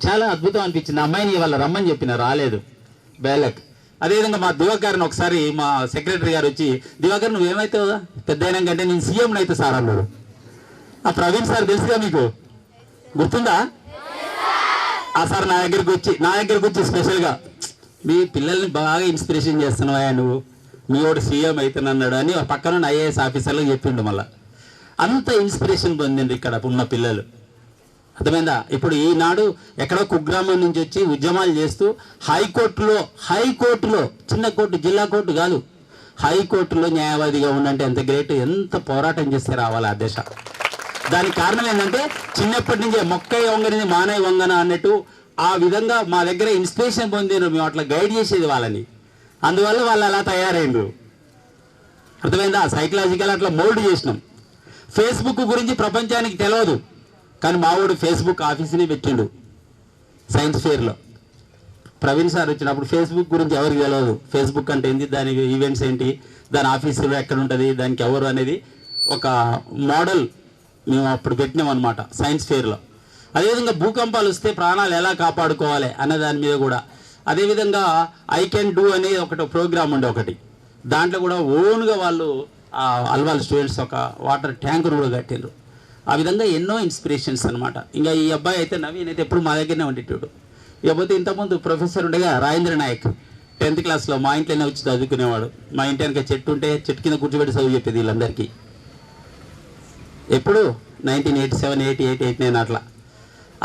చాలా అద్భుతం అనిపించింది. అమ్మాయిని ఇవాళ రమ్మని చెప్పిన, రాలేదు బేలక్. అదేవిధంగా మా దివాకర్ని ఒకసారి మా సెక్రటరీ గారు వచ్చి, దివాకర్ నువ్వేమైతావు పెద్ద అయినాకంటే నేను సీఎంని అయితే సార్ అన్నాడు. ఆ ప్రవీణ్ సార్ తెలుసుగా మీకు, గుర్తుందా? ఆ సార్ నా దగ్గరికి వచ్చి స్పెషల్గా మీ పిల్లల్ని బాగా ఇన్స్పిరేషన్ చేస్తున్నావా నువ్వు, మీ వాడు సీఎం అవుతానన్నాడు అని పక్కన ఐఏఎస్ ఆఫీసర్లకు చెప్పిండు. మళ్ళీ అంత ఇన్స్పిరేషన్ పొందింది ఇక్కడ ఉన్న పిల్లలు. అర్థమైందా? ఇప్పుడు ఈనాడు ఎక్కడో కుగ్రామం నుంచి వచ్చి ఉద్యమాలు చేస్తూ హైకోర్టులో చిన్న కోర్టు, జిల్లా కోర్టు కాదు, హైకోర్టులో న్యాయవాదిగా ఉండంటే ఎంత గ్రేట్, ఎంత పోరాటం చేస్తే రావాలి ఆ దశ. దానికి కారణం ఏంటంటే చిన్నప్పటి నుంచే మొక్క వంగనిది మానవ వంగన అన్నట్టు ఆ విధంగా మా దగ్గర ఇన్స్పిరేషన్ పొందినారు. మేము అట్లా గైడ్ చేసేది వాళ్ళని, అందువల్ల వాళ్ళు అలా తయారైండ్రు. అర్థమైందా? సైకలాజికల్ అట్లా మోల్డ్ చేసినాం. ఫేస్బుక్ గురించి ప్రపంచానికి తెలియదు, కానీ మావాడు ఫేస్బుక్ ఆఫీస్ని పెట్టిండు సైన్స్ ఫేర్లో. ప్రవీణ్ సార్ వచ్చినప్పుడు ఫేస్బుక్ గురించి ఎవరికి తెలియదు, ఫేస్బుక్ అంటే ఏంటి, దాని ఈవెంట్స్ ఏంటి, దాని ఆఫీసులో ఎక్కడ ఉంటుంది, దానికి ఎవరు అనేది ఒక మోడల్ మేము అప్పుడు పెట్టినాం అనమాట సైన్స్ ఫేర్లో. అదేవిధంగా భూకంపాలు వస్తే ప్రాణాలు ఎలా కాపాడుకోవాలి అన్న దాని మీద కూడా. అదేవిధంగా ఐ కెన్ డూ అనే ఒకటి ప్రోగ్రామ్ ఉండే ఒకటి, దాంట్లో కూడా ఓన్గా వాళ్ళు అల్వాల్ స్టూడెంట్స్ ఒక వాటర్ ట్యాంకును కూడా కట్టిండ్రు. ఆ విధంగా ఎన్నో ఇన్స్పిరేషన్స్ అనమాట. ఇంకా ఈ అబ్బాయి అయితే నవీన్ అయితే ఎప్పుడు మా దగ్గరనే ఉండేటోడు. ఇకపోతే ఇంతకుముందు ప్రొఫెసర్ ఉండగా రాజేంద్ర నాయక్ 10th క్లాస్లో మా ఇంట్లోనే వచ్చి చదువుకునేవాడు. మా ఇంటి వెనక చెట్టు ఉంటే చెట్టు కింద కూర్చోబెట్టి చదువు చెప్పేది వీళ్ళందరికీ. ఎప్పుడు 1987, 88, 89 అట్లా.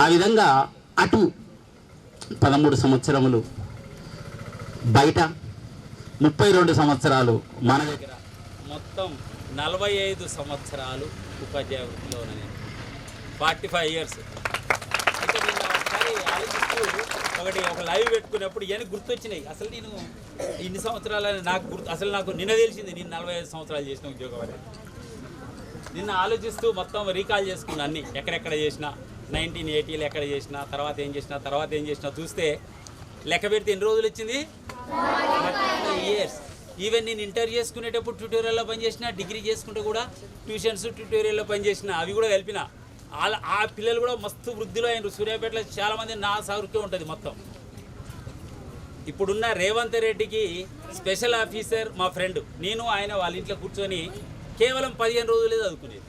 ఆ విధంగా అటు 13 సంవత్సరములు బయట, 32 సంవత్సరాలు మన దగ్గర, మొత్తం 45 సంవత్సరాలు ఉపాధ్యాయ వృత్తిలోనే, 45 years. అయితే నేను ఒకసారి ఆలోచిస్తూ ఒక లైవ్ పెట్టుకున్నప్పుడు ఇవన్నీ గుర్తొచ్చినాయి. అసలు నేను ఇన్ని సంవత్సరాలని నాకు అసలు నాకు నిన్న తెలిసింది నేను 45 సంవత్సరాలు చేసిన ఉద్యోగం అనేది. నిన్న ఆలోచిస్తూ మొత్తం రీకాల్ చేసుకున్నా అన్నీ, ఎక్కడెక్కడ చేసిన, 1980లో ఎక్కడ చేసిన, తర్వాత ఏం చేసిన చూస్తే లెక్క పెడితే ఎన్ని రోజులు వచ్చింది, 35 years. ఈవెన్ నేను ఇంటర్ చేసుకునేటప్పుడు ట్యూటోరియల్లో పనిచేసిన, డిగ్రీ చేసుకుంటే కూడా ట్యూషన్స్ ట్యూటోరియల్లో పనిచేసిన, అవి కూడా కలిపిన. ఆ పిల్లలు కూడా మస్తు వృద్ధిలో అయినారు. సూర్యాపేటలో చాలామంది నా సౌరుకే ఉంటుంది మొత్తం. ఇప్పుడున్న రేవంత్ రెడ్డికి స్పెషల్ ఆఫీసర్ మా ఫ్రెండ్, నేను ఆయన వాళ్ళ ఇంట్లో కూర్చొని కేవలం 15 రోజులే చదువుకునేది.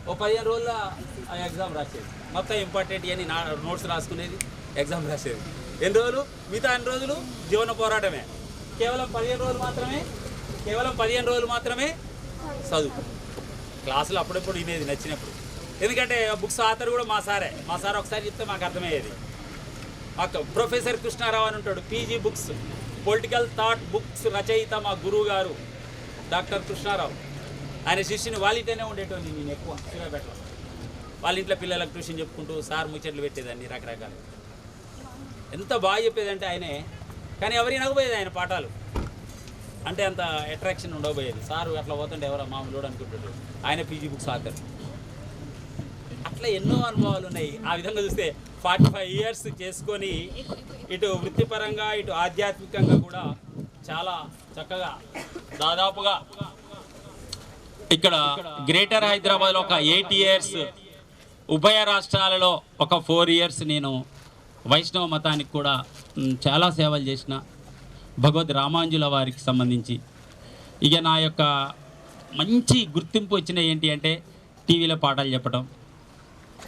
ఓ 15 రోజుల ఎగ్జామ్ రాసేది, మొత్తం ఇంపార్టెంట్ అని నోట్స్ రాసుకునేది, ఎగ్జామ్ రాసేది. ఎన్ని రోజులు? మిగతా అన్ని రోజులు జీవన పోరాటమే. కేవలం 15 రోజులు మాత్రమే చదువు. క్లాసులు అప్పుడప్పుడు వినేది నచ్చినప్పుడు, ఎందుకంటే బుక్స్ ఆథర్ కూడా మా సార్ ఒకసారి చెప్తే మాకు అర్థమయ్యేది. మాకు ప్రొఫెసర్ కృష్ణారావు అని ఉంటాడు, PG books, political thought books రచయిత మా గురువు గారు డాక్టర్ కృష్ణారావు. ఆయన శిష్యుని వాళ్ళ ఇంట్లోనే ఉండేటోని నేను ఎక్కువ సూర్యాపేటలో. వాళ్ళ ఇంట్లో పిల్లలకు ట్యూషన్ చెప్పుకుంటూ సార్ ముచ్చట్లు పెట్టేదాన్ని రకరకాలు. ఎంత బాగా చెప్పేదంటే ఆయనే, కానీ ఎవరు వినకపోయేది ఆయన పాఠాలు, అంటే అంత అట్రాక్షన్ ఉండకపోయేది. సారు అట్లా పోతుంటే ఎవరో మామూలు అనుకుంటాడు, ఆయన పీజీ బుక్స్ ఆథర్. అట్లా ఎన్నో అనుభవాలు ఉన్నాయి. ఆ విధంగా చూస్తే 45 years చేసుకొని ఇటు వృత్తిపరంగా ఇటు ఆధ్యాత్మికంగా కూడా చాలా చక్కగా దాదాపుగా ఇక్కడ గ్రేటర్ హైదరాబాద్లో ఒక 8 years, ఉభయ రాష్ట్రాలలో ఒక 4 years నేను వైష్ణవ మతానికి కూడా చాలా సేవలు చేసిన భగవద్ రామాంజుల వారికి సంబంధించి. ఇక నా యొక్క మంచి గుర్తింపు వచ్చిన ఏంటి అంటే టీవీలో పాటలు చెప్పడం.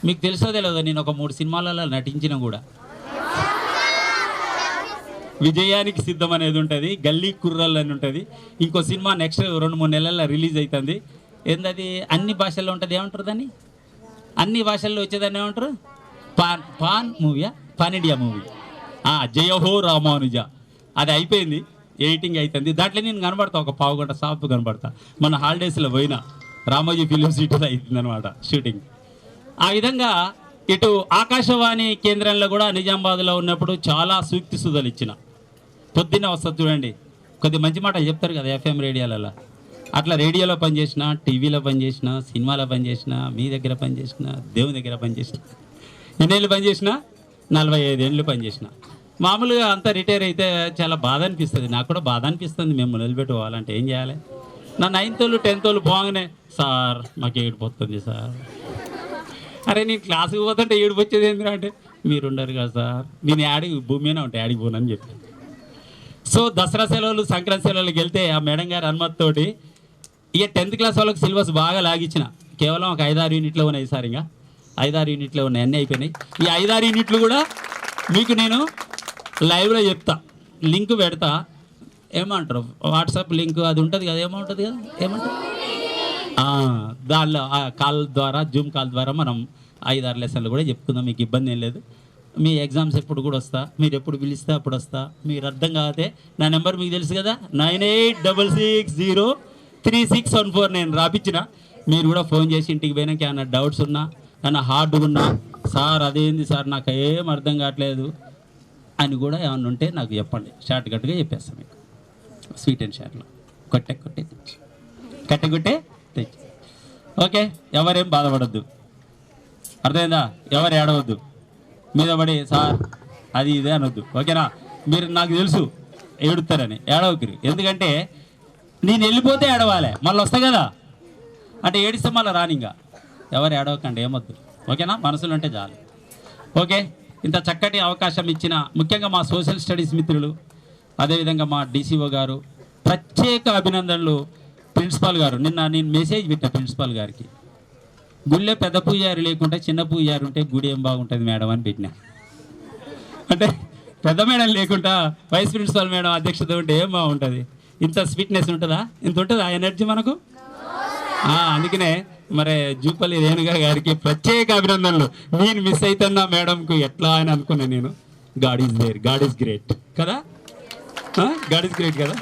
మీకు తెలుసో తెలియదు, నేను ఒక 3 సినిమాలలో నటించిన కూడా. విజయానికి సిద్ధం అనేది ఉంటుంది, గల్లీ కుర్రల్ అని ఉంటుంది. ఇంకో సినిమా నెక్స్ట్ 2-3 నెలల్లో రిలీజ్ అవుతుంది. ఏంటది అన్ని భాషల్లో ఉంటుంది, ఏమంటారు దాన్ని, అన్ని భాషల్లో వచ్చేదాన్ని ఏమంటారు, పాన్ మూవీయా, పాన్ ఇండియా మూవీ, జయహో రామానుజ. అది అయిపోయింది, ఎడిటింగ్ అవుతుంది. దాంట్లో నేను కనబడతా, ఒక 1/2 గంట సాఫ్ కనబడతా. మన హాలిడేస్లో పోయినా రామోజీ ఫిలిం సిటీలో అవుతుంది అనమాట షూటింగ్. ఆ విధంగా ఇటు ఆకాశవాణి కేంద్రంలో కూడా నిజామాబాద్లో ఉన్నప్పుడు చాలా సూక్తి సుధలు ఇచ్చిన. పొద్దున్నే వస్తుంది చూడండి, కొద్ది మంచి మాటలు చెప్తారు కదా FM రేడియోలలో. అట్లా రేడియోలో పనిచేసిన, టీవీలో పనిచేసిన, సినిమాలో పనిచేసిన, మీ దగ్గర పనిచేసిన, దేవుని దగ్గర పనిచేసిన. ఎన్నేళ్ళు పనిచేసిన? 45 ఏళ్ళు పనిచేసిన. మామూలుగా అంతా రిటైర్ అయితే చాలా బాధ అనిపిస్తుంది, నాకు కూడా బాధ అనిపిస్తుంది. మేము నిలబెట్టుకోవాలంటే ఏం చేయాలి? నా 9th వాళ్ళు 10th వాళ్ళు పోగానే సార్ మాకు ఏడిపోతుంది సార్. అరే నేను క్లాసుకి పోతుంటే ఏడుపు వచ్చేది ఏంటంటే అంటే మీరు ఉండరు కదా సార్, నేను భూమి మీద ఉంటాయి ఆడికి పోనని చెప్పి. సో దసరా సెలవులు, సంక్రాంతి సెలవులకు వెళ్తే ఆ మేడం గారి అనుమతితోటి ఇక 10th క్లాస్ వాళ్ళకి సిలబస్ బాగా లాగించిన. కేవలం ఒక 5-6 యూనిట్లు ఉన్నాయి సార్, ఇంకా 5-6 యూనిట్లు ఉన్నాయి, అన్నీ అయిపోయినాయి. ఈ 5-6 యూనిట్లు కూడా మీకు నేను లైవ్లో చెప్తా, లింక్ పెడతా. ఏమంటారు వాట్సాప్ లింక్ అది ఉంటుంది కదా, ఏమంటుంది కదా, ఏమంటారు దానిలో కాల్ ద్వారా, జూమ్ కాల్ ద్వారా మనం 5-6 లెసన్లు కూడా చెప్పుకుందాం. మీకు ఇబ్బంది ఏం లేదు. మీ ఎగ్జామ్స్ ఎప్పుడు కూడా వస్తా, మీరు ఎప్పుడు పిలిస్తే అప్పుడు వస్తా. మీరు అర్థం కాకపోతే నా నెంబర్ మీకు తెలుసు కదా, 9866036114 నేను రాపించిన. మీరు కూడా ఫోన్ చేసి ఇంటికి పోయినాక ఏమన్నా డౌట్స్ ఉన్నా ఏమన్నా హార్డ్ ఉన్నా సార్ అదేంది సార్ నాకు ఏం అర్థం కావట్లేదు అని కూడా ఏమన్నా ఉంటే నాకు చెప్పండి, షార్ట్ కట్గా చెప్పేస్తాను మీకు. స్వీట్ అండ్ షార్ట్లో కొట్టే తెచ్చి కట్టె తెచ్చి. ఓకే, ఎవరేం బాధపడద్దు, అర్థమైందా? ఎవరు ఏడవద్దు, మీద పడి సార్ అది ఇదే అనొద్దు. ఓకేనా? మీరు నాకు తెలుసు ఏడుతారని, ఏడవకిరి. ఎందుకంటే నేను వెళ్ళిపోతే ఏడవాలి, మళ్ళీ వస్తా కదా అంటే ఏడిస్తే మళ్ళీ రానింగా. ఎవరు ఏడవకండి, ఏమొద్దు. ఓకేనా? మనసులో ఉంటే చాలు. ఓకే, ఇంత చక్కటి అవకాశం ఇచ్చిన ముఖ్యంగా మా సోషల్ స్టడీస్ మిత్రులు, అదేవిధంగా మా డీసీఓ గారు, ప్రత్యేక అభినందనలు. ప్రిన్సిపాల్ గారు, నిన్న నేను మెసేజ్ పెట్టా ప్రిన్సిపాల్ గారికి, గుళ్ళే పెద్ద పూజారి లేకుంటే చిన్న పూజారి ఉంటే గుడి ఏం బాగుంటుంది మేడం అని పెట్టినా. అంటే పెద్ద మేడం లేకుండా వైస్ ప్రిన్సిపాల్ మేడం అధ్యక్షత ఉంటే ఏం బాగుంటుంది? ఇంత స్వీట్నెస్ ఉంటుందా? ఇంత ఉంటుందా ఎనర్జీ మనకు? అందుకనే మరి జూపల్లి రేణుగా గారికి ప్రత్యేక అభినందనలు. నేను మిస్ అవుతున్నా మేడంకు ఎట్లా అని అనుకున్నాను నేను. God is there, God is great కదా, గాడ్ ఈజ్ గ్రేట్ కదా.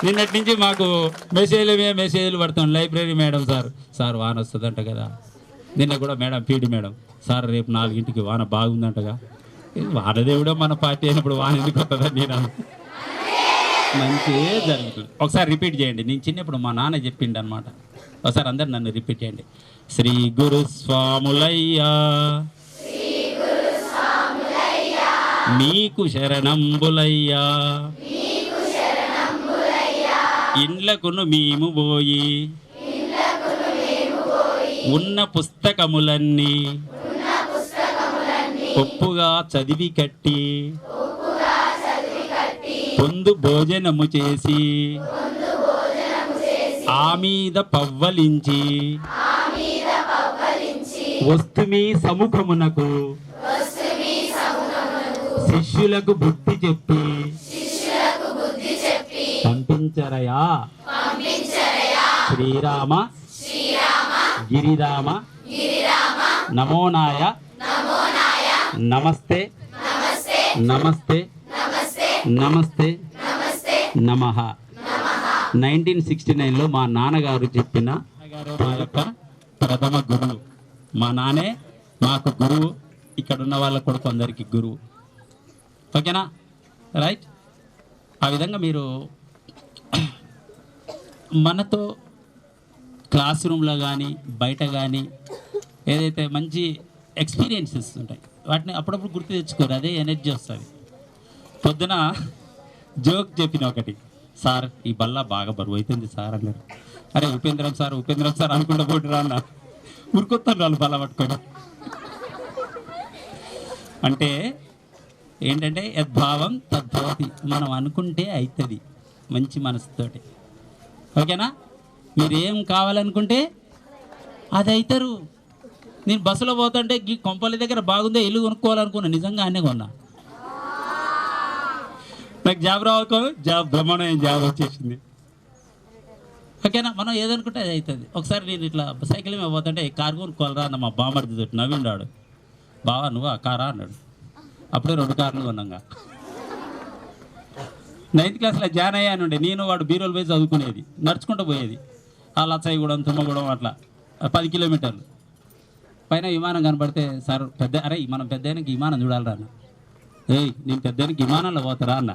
నిన్నటి నుంచి మాకు మెసేజ్లు పడుతున్నాం. లైబ్రరీ మేడం సార్ వాన వస్తుందంట కదా. నిన్న కూడా మేడం పీడి మేడం సార్ రేపు 4 వాన బాగుందంటగా. వానదేవుడో మన పార్టీ అయినప్పుడు వాన ఎందుకు వస్తుందని నేను మంచిగా జరుగుతుంది. ఒకసారి రిపీట్ చేయండి. నేను చిన్నప్పుడు మా నాన్న చెప్పిండు అనమాట. ఒకసారి అందరు నన్ను రిపీట్ చేయండి. శ్రీ గురు స్వాములయ్యా మీకు శరణంబులయ్యా, ఇండ్లకును మేము పోయి ఉన్న పుస్తకములన్నీ ఒప్పుగా చదివి కట్టి పొందు భోజనము చేసి ఆ మీద పవ్వలించి వస్తుమీ సముఖమునకు శిష్యులకు బుద్ధి చెప్పి పంపించరయా శ్రీరామ గిరిరామ నమోనాయ నమస్తే నమస్తే నమస్తే నమః. 1969లో మా నాన్నగారు చెప్పిన మా యొక్క ప్రథమ గురువు. మా నాన్నే మాకు గురువు, ఇక్కడ ఉన్న వాళ్ళకు కూడా కొందరికి గురువు. ఓకేనా? రైట్. ఆ విధంగా మీరు మనతో క్లాస్ రూమ్లో కానీ బయట కానీ ఏదైతే మంచి ఎక్స్పీరియన్సెస్ ఉంటాయి వాటిని అప్పుడప్పుడు గుర్తు తెచ్చుకోరు, అదే ఎనర్జీ వస్తుంది. పొద్దున జోక్ చెప్పిన ఒకటి, సార్ ఈ బల్ల బాగా బరువు అవుతుంది సార్ అన్నారు. అరే ఉపేంద్రం సార్ అనుకుంటా పోటురా అన్న, ఉరుకొత్తాను వాళ్ళు బల్ల పట్టుకొని. అంటే ఏంటంటే యద్భావం తద్భవతి, మనం అనుకుంటే అవుతుంది మంచి మనసుతోటి. ఓకేనా? మీరు ఏం కావాలనుకుంటే అది అవుతారు. నేను బస్సులో పోతుంటే ఈ కొంపల్లి దగ్గర బాగుందే ఇల్లు కొనుక్కోవాలనుకున్నా, నిజంగా అన్నీ కొన్నా. నాకు జాబ్ రావాలి, బ్రహ్మాండం జాబ్ వచ్చేసింది. ఓకేనా? మనం ఏదనుకుంటే అది అవుతుంది. ఒకసారి నేను ఇట్లా సైకిల్ మీద పోతుంటే కారు కొనుక్కోవాలరా అన్న మా బామ్మర్ది తోటి నవ్విండాడు. బావా నువ్వు ఆ కారా అన్నాడు. అప్పుడే 2 కార్లు కొన్నాగా. 9th క్లాస్లో జాయిన్ అయ్యాను ఉండే. నేను వాడు బీరోలు పోయి చదువుకునేది, నడుచుకుంటూ పోయేది. ఆ లచ్చాయిగూడెం తుమ్మగూడెం అట్లా 10 కిలోమీటర్లు. పైన విమానం కనపడితే సార్ మనం పెద్ద అయినాక విమానం చూడాలరా అన్న. నేను పెద్ద అయినాక విమానంలో పోతారా అన్న.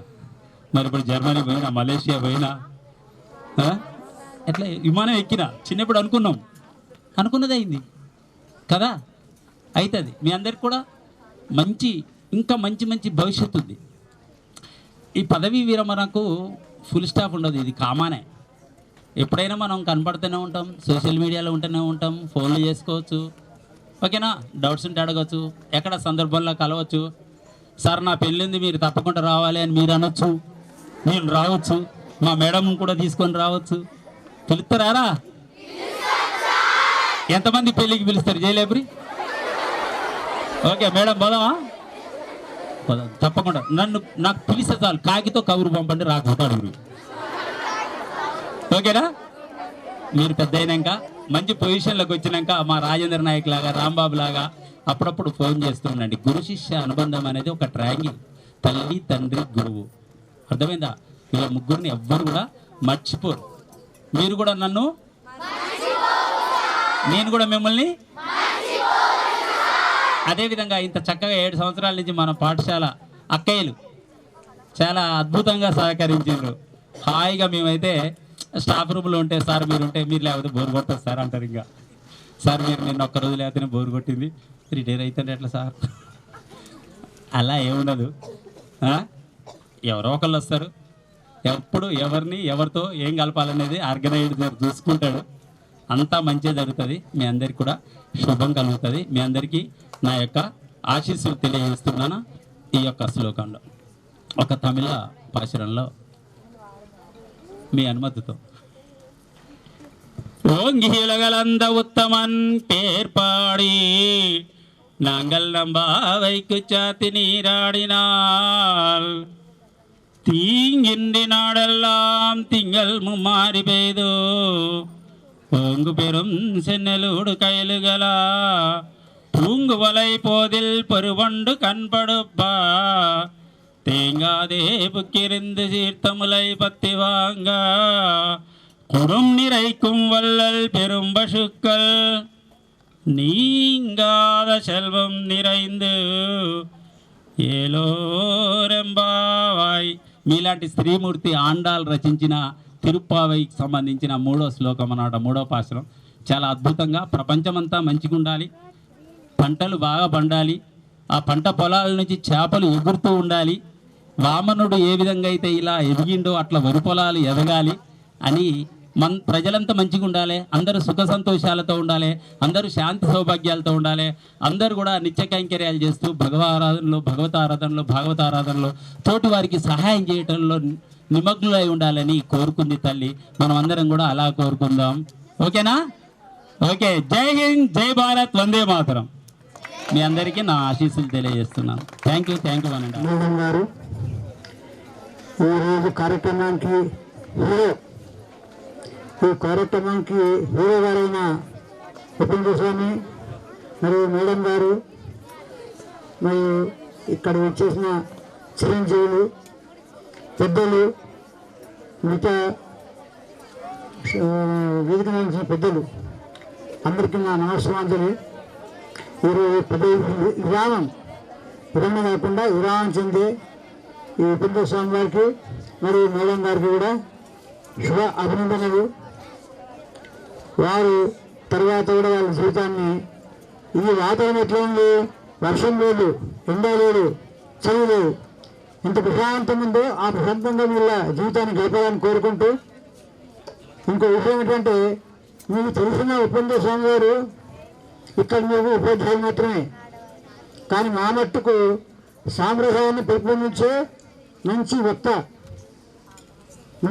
మరి ఇప్పుడు జర్మనీ పోయినా, మలేషియా పోయినా ఎట్లా విమానం ఎక్కినా చిన్నప్పుడు అనుకున్నది అయింది కదా, అవుతుంది. మీ అందరికి కూడా ఇంకా మంచి భవిష్యత్తు ఉంది. ఈ పదవీ విరమణకు ఫుల్ స్టాప్ ఉండదు, ఇది కామనే. ఎప్పుడైనా మనం కనపడుతూనే ఉంటాం, సోషల్ మీడియాలో ఉంటూనే ఉంటాం, ఫోన్లు చేసుకోవచ్చు. ఓకేనా? డౌట్స్ ఉంటే అడగచ్చు, ఎక్కడ సందర్భంలో కలవచ్చు. సార్ నా పెళ్ళింది మీరు తప్పకుండా రావాలి అని మీరు అనొచ్చు, నేను రావచ్చు, మా మేడం కూడా తీసుకొని రావచ్చు. పిలుస్తారా? ఎంతమంది పెళ్ళికి పిలుస్తారు జయలేబరి? ఓకే మేడం పోదామా? తప్పకుండా నాకు పిలిస్తే చాలు, కాకితో కబురు పంపండి, రాకపోతే అడుగురు. ఓకేనా? మీరు పెద్ద అయినాక మంచి పొజిషన్లోకి వచ్చినాక మా రాజేంద్ర నాయక్ లాగా, రాంబాబు లాగా అప్పుడప్పుడు ఫోన్ చేస్తుండండి. గురు శిష్య అనుబంధం అనేది ఒక ట్రయాంగిల్, తల్లి తండ్రి గురువు. అర్థమైందా? వీళ్ళ ముగ్గురిని ఎవ్వరు కూడా మర్చిపోరు. మీరు కూడా నన్ను నేను కూడా మిమ్మల్ని అదేవిధంగా ఇంత చక్కగా 7 సంవత్సరాల నుంచి మన పాఠశాల అక్కయ్యలు చాలా అద్భుతంగా సహకరించారు. హాయిగా మేమైతే స్టాఫ్ రూమ్లో ఉంటే సార్ మీరు ఉంటే మీరు లేకపోతే బోరు కొట్టదు సార్ అంటారు. ఇంకా సార్ మీరు నిన్న ఒక్క రోజు లేకపోతే బోరు కొట్టింది రిటైర్ అవుతుంటే ఎట్లా సార్ అలా ఏముండదు. ఎవరో ఒకళ్ళు వస్తారు, ఎప్పుడు ఎవరిని ఎవరితో ఏం కలపాలనేది ఆర్గనైజర్ చూసుకుంటాడు. అంతా మంచిగా జరుగుతుంది. మీ అందరికి కూడా శుభం కలుగుతుంది. మీ అందరికీ నా యొక్క ఆశీస్సులు తెలియజేస్తున్నాను. ఈ యొక్క శ్లోకంలో ఒక తమిళ భాషలో మీ అనుమతితో ஓங்கிலகலந்த உத்தமன் பேர்பாடி நாங்கள் நம்பாவைக்கு சாத்தி நீராடினால் தீங்கின்றி நாடெல்லாம் திங்கள் மும்மாறி பெய்தோ ஓங்கு பெரும் சென்னலூடு கயலுகளா பூங்கு வலை போதில் பெருவண்டு கண்படுப்பா தேங்காதே புக்கிருந்து சீர்த்தமுலை பத்தி வாங்க குடும் நிறைக்கும் வள்ளல் பெரும் பசுக்கள் நீங்காத செல்வம் நிறைந்து ఏలోరెంబావాయ్. మీలాంటి స్త్రీమూర్తి ఆండాల్ రచించిన తిరుప్పావైకి సంబంధించిన 3వ శ్లోకం అన్నమాట. 3వ పాశరం చాలా అద్భుతంగా ప్రపంచమంతా మంచిగా ఉండాలి, పంటలు బాగా పండాలి, ఆ పంట పొలాల నుంచి చేపలు ఎగురుతూ ఉండాలి, వామనుడు ఏ విధంగా అయితే ఇలా ఎదిగిండో అట్లా వరి పొలాలు ఎదగాలి అని ప్రజలంతా మంచిగా ఉండాలి, అందరూ సుఖ సంతోషాలతో ఉండాలి, అందరూ శాంతి సౌభాగ్యాలతో ఉండాలి, అందరూ కూడా నిత్య కైంకర్యాలు చేస్తూ భాగవతారాధనలో తోటి వారికి సహాయం చేయటంలో నిమగ్నులై ఉండాలని కోరుకుంది తల్లి. మనం అందరం కూడా అలా కోరుకుందాం. ఓకేనా? ఓకే. జై హింద్, జై భారత్, వందే మాతరం. మీ అందరికీ నా ఆశీస్సులు తెలియజేస్తున్నాను. థ్యాంక్ యూ అనండి. మేడం గారు ఈరోజు కార్యక్రమానికి హీరో గారైన ఉపేంద్ర స్వామి మరియు మేడం గారు మరియు ఇక్కడ వచ్చేసిన చిరంజీవులు, పెద్దలు, మిగతా వేదిక నుంచి పెద్దలు అందరికీ నా నమస్కారాంజలి. ఈరోజు విరామం కాకుండా విరామం చెందే ఈ ఉపేంద్ర స్వామి గారికి మరియు మేడం గారికి కూడా శుభ అభినందనలు. వారు తర్వాత కూడా వాళ్ళ జీవితాన్ని ఈ వాతావరణం ఎట్లా ఉంది, వర్షం లేదు, ఎండ లేదు, చదువు లేదు, ఎంత ప్రశాంతం ఉందో ఆ ప్రశాంతంగా వీళ్ళ జీవితాన్ని గడపాలని కోరుకుంటూ, ఇంకో విషయం ఏంటంటే మీకు తెలిసిన ఉపేంద్ర స్వామి గారు ఇక్కడ మీకు ఉపాధ్యాయులు మాత్రమే, కానీ మా మట్టుకు సాంప్రదాయాన్ని పెంపొందించే మంచి వక్త.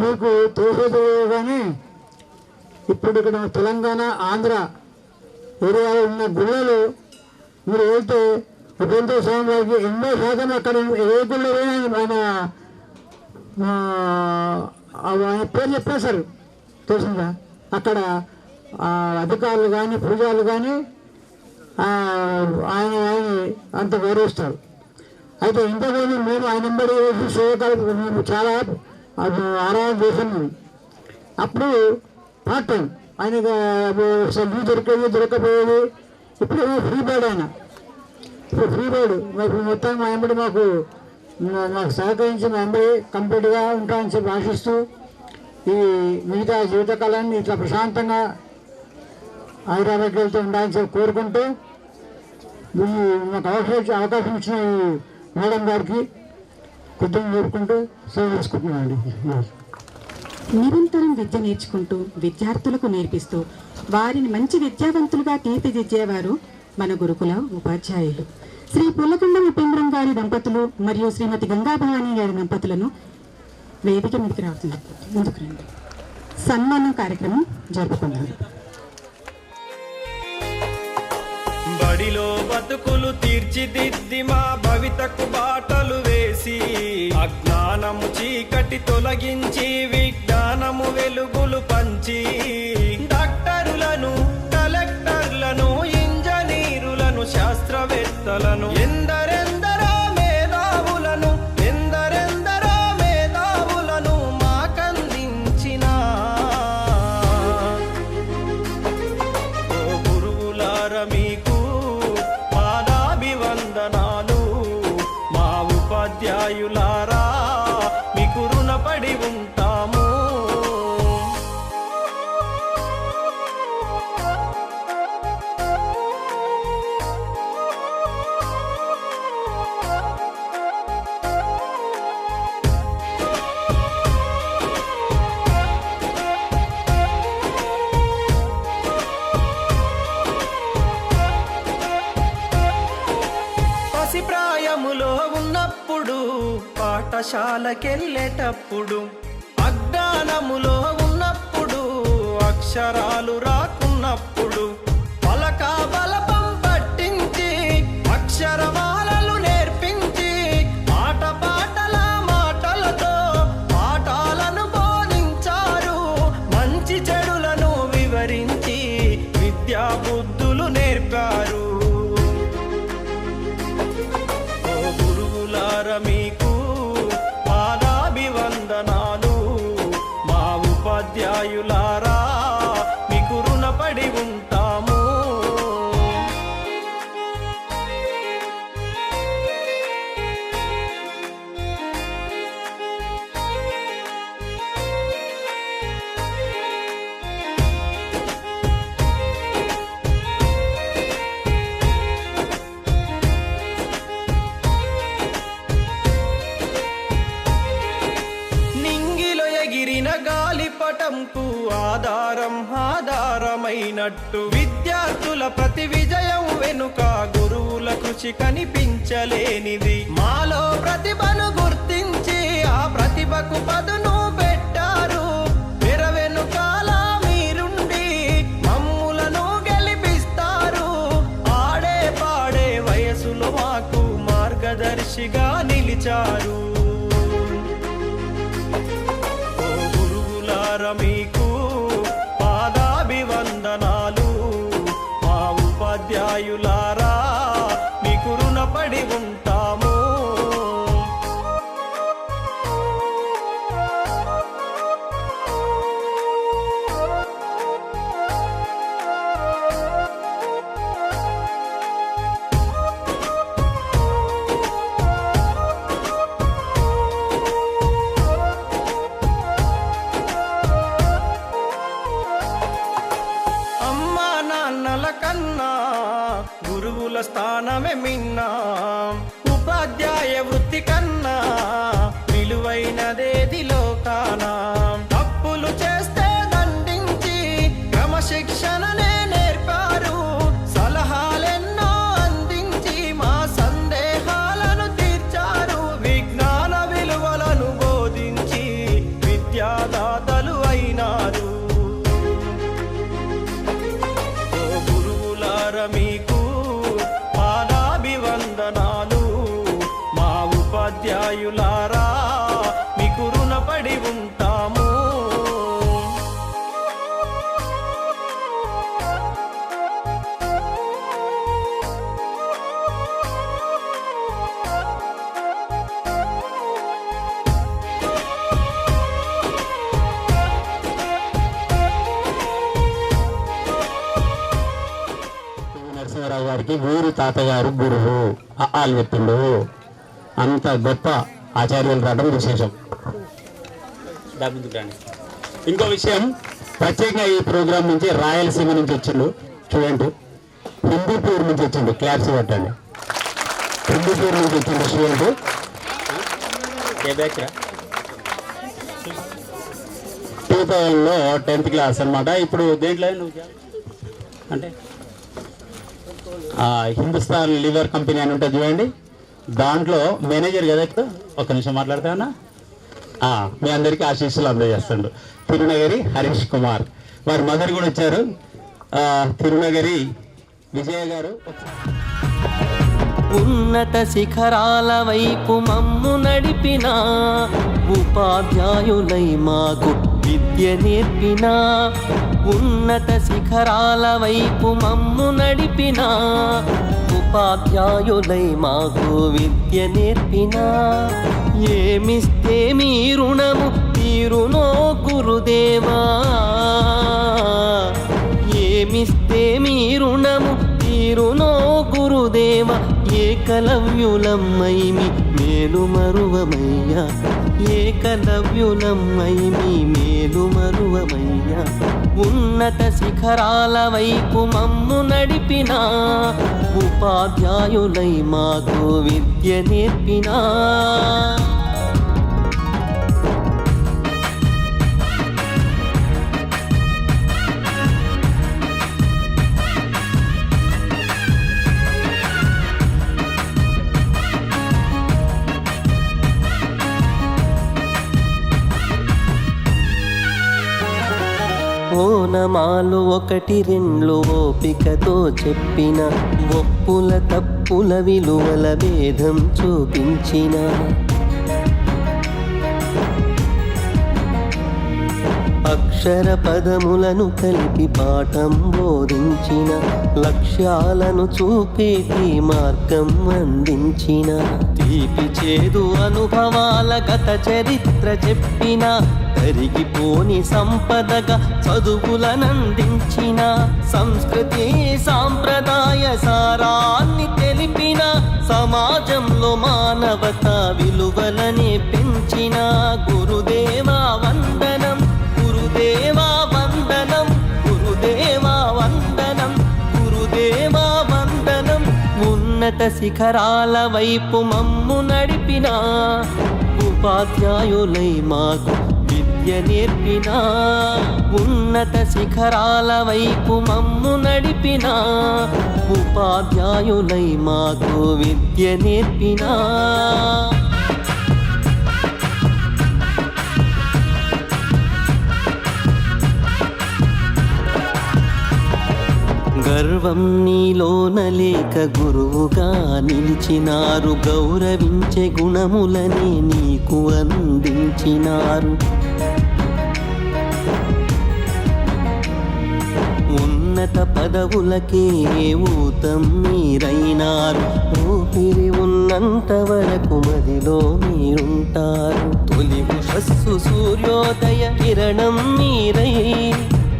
మీకు తోసేది కానీ ఇప్పుడు ఇక్కడ తెలంగాణ, ఆంధ్ర ఏరియాలో ఉన్న గుళ్ళలు మీరు వెళ్తే ఉపేంద్ర స్వామి గారికి 80% అక్కడ ఏ గుళ్ళో ఆయన పేరు చెప్పేశారు తెలిసిందా. అక్కడ అధికారులు కానీ పూజారులు కానీ ఆయన అంత గౌరవిస్తారు. అయితే ఇంతకుముందు మేము ఆయన నెంబడి సేవకాలు మేము చాలా ఆరాధన చేసాము. అప్పుడు పార్ట్ టైం ఆయనకు సభ్యులు దొరకపోయేది. ఇప్పుడు ఫ్రీ బర్డ్ ఆయన, ఇప్పుడు ఫ్రీ బర్డ్. మొత్తం మా ఎంబడి మాకు సహకరించి మా ఎంబడి కంప్లీట్గా ఉంటామని చెప్పి ఆశిస్తూ ఈ మిగతా జీవితకాలాన్ని ఇట్లా ప్రశాంతంగా హైదరాబాద్కి వెళ్తూ ఉండాలని చెప్పి కోరుకుంటూ మాకు అవకాశం ఇచ్చిన ఈ మేడం గారికి కృతజ్ఞతలు చెప్పుకుంటూ సెలవు తీసుకుంటున్నామండి. నిరంతరం విద్య నేర్చుకుంటూ విద్యార్థులకు నేర్పిస్తూ వారిని మంచి విద్యావంతులుగా తీర్చిదిద్దేవారు మన గురుకుల ఉపాధ్యాయులు. శ్రీ పుల్లకొండ ఉపేంద్రం గారి దంపతులు మరియు శ్రీమతి గంగాభవాని గారి దంపతులను వేదిక మీదకి రావుతున్నారు. ముందుకు రండి. సన్మానం కార్యక్రమం జరుపుకున్నారు. బడిలో బతుకులు తీర్చిదిద్ది మా భవితకు బాటలు వేసి అజ్ఞానము చీకటి తొలగించి విజ్ఞానము వెలుగులు పంచి డాక్టరులను, కలెక్టర్లను, ఇంజనీరులను, శాస్త్రవేత్తలను, ఎందరెందరో మేధావులను మాకందించిన మీకు పాదాభివందనాలు. మా ఉపాధ్యాయులారా మీకు రుణపడి ఉంటాము. ప్రాయములో ఉన్నప్పుడు పాఠశాలకెళ్ళేటప్పుడు అజ్ఞానములో ఉన్నప్పుడు అక్షరాలు రాకున్నప్పుడు పలక బలపం పట్టించి అక్షరమాలలు నేర్పించి ఆట పాటల మాటలతో పాఠాలను బోధించారు. మంచి చెడులను వివరించి విద్యా బుద్ధులు నేర్పారు. మీకు పాదాభివందనాలు. మా ఉపాధ్యాయులారా మీకు రుణపడి ఉంటాము. గాలిపటంకు ఆధారమైనట్టు విద్యార్థుల ప్రతి విజయం వెనుక గురువుల కృషి కనిపించలేనిది. మాలో ప్రతిభను గుర్తించి ఆ ప్రతిభకు పదును పెట్టారు. తెర వెనుకాల మీరుండి మమ్ములను గెలిపిస్తారు. ఆడే పాడే వయసులో మాకు మార్గదర్శిగా నిలిచారు. మీకు పాదాభివందనాలు. మా ఉపాధ్యాయులారా మీకు రుణపడి ఉంటాము. కన్నా గురువుల స్థానమే మిన్నా. ఉపాధ్యాయ వృత్తి కన్నా విలువైనదేది లోకాన. తప్పులు చేస్తే దండించి క్రమశిక్షణనే నేర్పారు. సలహాలెన్నో అందించి మా సందేహాలను తీర్చారు. విజ్ఞాన విలువలను బోధించి విద్యాదాతలు అయినారు. మీకు పాదాభివందనాలు. మా ఉపాధ్యాయులారా మీకు రుణపడి ఉంటాము. నరసింహారావు గారికి ఊరు తాతగారు గురువు ఆలు చెప్పిండు. అంత గొప్ప ఆచార్యులు రావడం విశేషం. ఇంకో విషయం, ప్రత్యేకంగా ఈ ప్రోగ్రాం నుంచి రాయలసీమ నుంచి వచ్చిండు. చూడండి, హిందూపూర్ నుంచి వచ్చిండు. క్లాప్స్ కొట్టండి. హిందూపూర్ నుంచి వచ్చిండు స్టూడెంట్. 2000లో 10th క్లాస్ అనమాట. ఇప్పుడు దేంట్లో అంటే హిందుస్థాన్ లివర్ కంపెనీ అని ఉంటుంది చూడండి, దాంట్లో మేనేజర్ కదా. ఇప్పుడు ఒక్క నిమిషం మాట్లాడతానా? మీ అందరికీ ఆశీస్సులు అందజేస్తుండు తిరునగరి హరీష్ కుమార్. వారి మదర్ కూడా వచ్చారు, తిరునగరి విజయ గారు. ఉన్నత శిఖరాల వైపు మమ్ము నడిపిన ఉపాధ్యాయులై మాకు విద్య నేర్పిన. ఉన్నత శిఖరాల వైపు మమ్ము నడిపిన ఉపాధ్యాయులై మాకు విద్య నేర్పిన. ఏమిస్తే మీ రుణము తీరునో గురుదేవా, ఏమిస్తే మీ రుణము తీరునో గురుదేవ ఏకలవ్యులమ్మైమి మేలు మరువమయ్యా ఏకలవ్యులమ్మైమి మేలు మరువమయ్యా ఉన్నత శిఖరాల వైపు మమ్ము నడిపినా ఉపాధ్యాయులై మాకు విద్య నేర్పినా ఓనమాలు 1 2 ఓపికతో చెప్పిన ఒప్పుల తప్పుల విలువల భేదం చూపించిన అక్షర పదములను కలిపి పాఠం బోధించిన లక్ష్యాలను చూపేటి మార్గం అందించిన తీపి చేదు అనుభవాల గత చరిత్ర చెప్పిన తరిగిపోని సంపదగా చదువులనందించిన సంస్కృతి సాంప్రదాయ సారాన్ని తెలిపిన సమాజంలో మానవత విలువలనే పెంచిన గురుదేవా వందనం గురుదేవా వందనం గురుదేవా వందనం గురుదేవా వందనం ఉన్నత శిఖరాల వైపు మమ్ము నడిపిన ఉపాధ్యాయులై మాకు విద్య నేర్పినా ఉన్నత శిఖరాల వైపు మమ్ము నడిపినా ఉపాధ్యాయులై మాకు విద్య నేర్పినా గర్వం నీలోన లేక గురువుగా నిలిచినారు గౌరవించే గుణములని నీకు అందించినారు ఉన్నత పదవులకే ఊతం మీరైనారు ఊపిరి ఉన్నంత వరకు మదిలో మీరుంటారు తొలి ఉషస్సు సూర్యోదయ కిరణం మీరై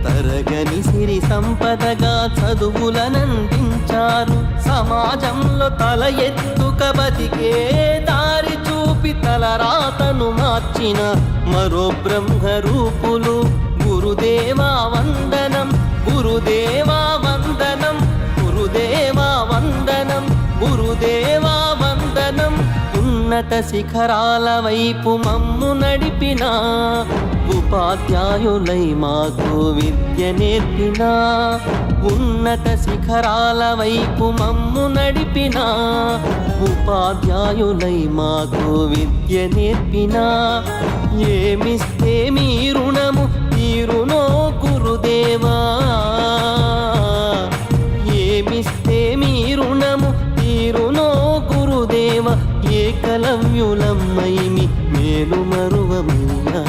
తరగని సిరి సంపదగా చదువులనందించారు సమాజంలో తల ఎత్తుక బతికే దారి చూపి తలరాతను మార్చిన మరో బ్రహ్మ రూపులు గురుదేవా వందనం గురుదేవా వందనం గురుదేవా వందనం గురుదేవా వందనం ఉన్నత శిఖరాల వైపు మమ్ము నడిపినా ఉపాధ్యాయులై మాకు విద్య నేర్పినా ఉన్నత శిఖరాల వైపు మమ్ము నడిపినా ఉపాధ్యాయులై మాకు విద్య నేర్పినా ఏమిస్తే మీ రుణము తీరునో గురుదేవా ఏమిస్తే మీ రుణము తీరునో గురుదేవా ఏకలవ్యులమ్మైమి మేలు మరువమయ్యా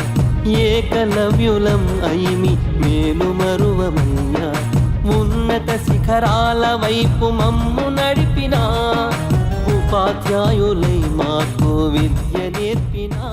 ఏకలవ్యులం అయిమి మేలు మరువమయ్యా ఉన్నత శిఖరాల వైపు మమ్ము నడిపినా ఉపాధ్యాయులై మాకు విద్య నేర్పినా